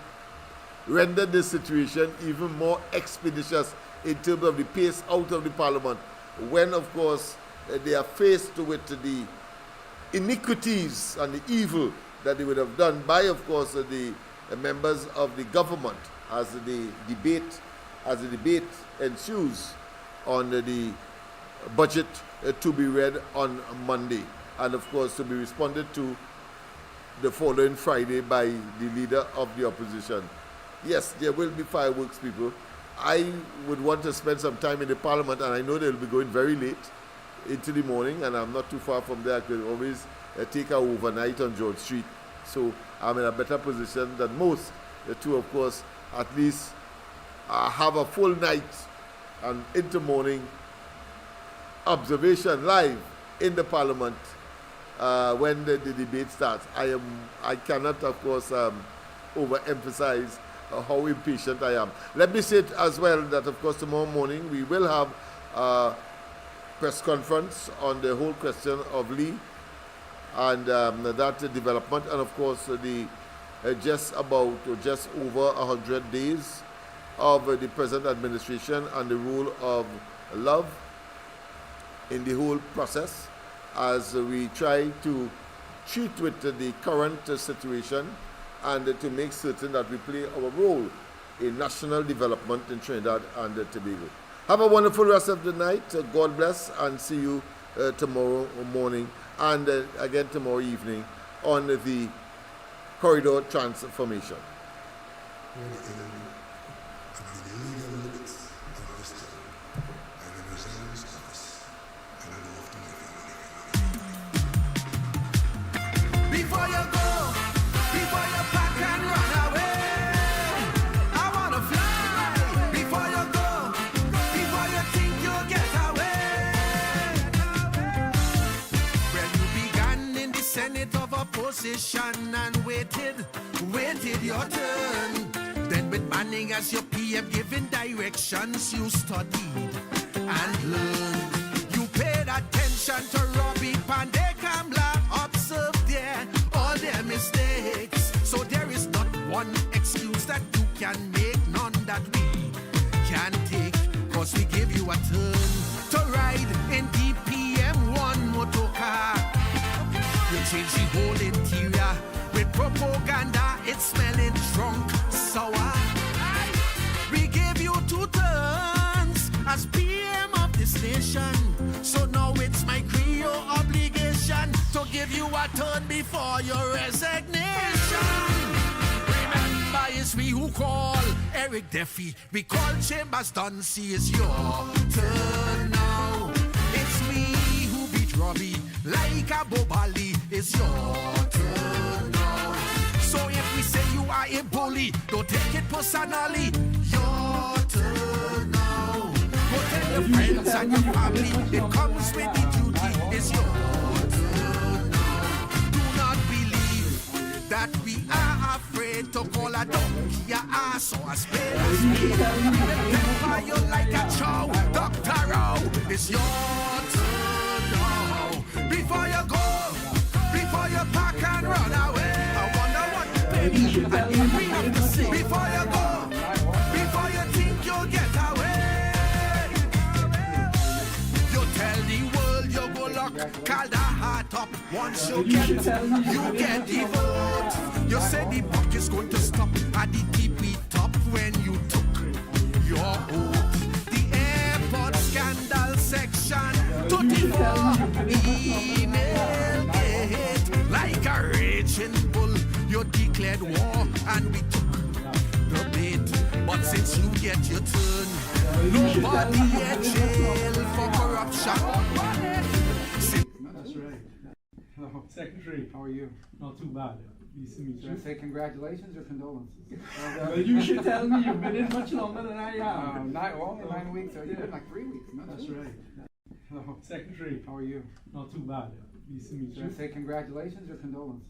render this situation even more expeditious in terms of the pace out of the Parliament, when, of course, they are faced with the iniquities and the evil that they would have done by, of course, the members of the government as the debate ensues on the budget to be read on Monday, and, of course, to be responded to the following Friday by the leader of the opposition. Yes, there will be fireworks, people. I would want to spend some time in the Parliament, and I know they'll be going very late into the morning, and I'm not too far from there. I could always take a overnight on George Street. So I'm in a better position than most to, of course, at least have a full night and into morning observation live in the Parliament when the debate starts. I cannot, of course, overemphasize how impatient I am. Let me say as well that, of course, tomorrow morning we will have a press conference on the whole question of Lee and that development, and of course the just over 100 days of the present administration and the rule of love in the whole process, as we try to treat with the current situation and to make certain that we play our role in national development in Trinidad and Tobago. Have a wonderful rest of the night. God bless, and see you tomorrow morning and again tomorrow evening on the corridor transformation. Before you go, before you pack and run away, I wanna fly. Before you go, before you think you'll get away. Well, you began in the Senate of opposition and waited your turn. Then with Manning as your PM giving directions, you studied and learned. You paid attention to Robbie Pandey Kamla, observed there all their mistakes. So there is not one excuse that you can make, none that we can take. Cause we give you a turn to ride in DPM1 motor car. You change the whole interior with propaganda, it's smelling drunk, sour. We give you 2 turns as PM of this nation. So now it's my Creole obligation to give you a turn before your resignation. Remember, it's we who call Eric Duffy. We call Chambers Dunsey. It's your turn now. It's me who beat Robbie like a Bobali. It's your turn now. So if we say you are a bully, don't take it personally. Your turn now. Go tell your friends and your family, it comes with the duty. It's your turn now. Do not believe that we are afraid to call a donkey a ass or a spade a spade. Remember you like a chow, Dr. Row. It's your turn now. Before you go, before you pack and run away, I wonder what you baby and we have to see. Before you go, before you think you'll get away, you tell the world you go lock, call the heart up. Once you get the vote. You say the buck is going to stop at the tippy top when you took your oath. The airport scandal section, 24 email gate. Like a raging bull, you declared war and we took the bait. But since you get your turn, nobody in jail for corruption. That's right. Hello, Secretary. How are you? Not too bad. Pleased to meet you. Should I say congratulations or condolences? Well, you should tell me. You've been in much longer than I have. Only 9 weeks. So you've been like 3 weeks. No, that's right. Hello, Secretary. How are you? Not too bad. Pleased to meet you. Should I say congratulations or condolences?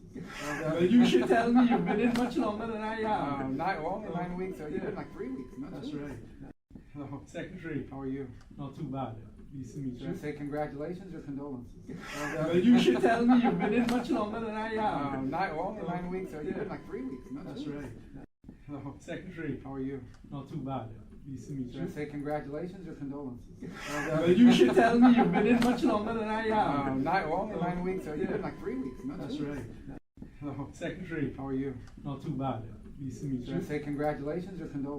Well, you should tell me. You've been in much longer than I have. Only 9 weeks. So you've been like 3 weeks. No, that's right. Hello, Secretary. How are you? Not too bad. Pleased to meet you. Should I say congratulations or condolences? Well, you should tell me. You've been in much longer than I have. Only 9 weeks. So you've been like 3 weeks. No, that's right. Hello, Secretary. How are you? Not too bad. Pleased to meet you. Should I say congratulations or condolences? Well, you should tell me. You've been in much longer than I have. Only 9 weeks. So you've been like 3 weeks. No, that's right. Hello, Secretary. How are you? Not too bad. Pleased to meet you. Should I say congratulations or condolences?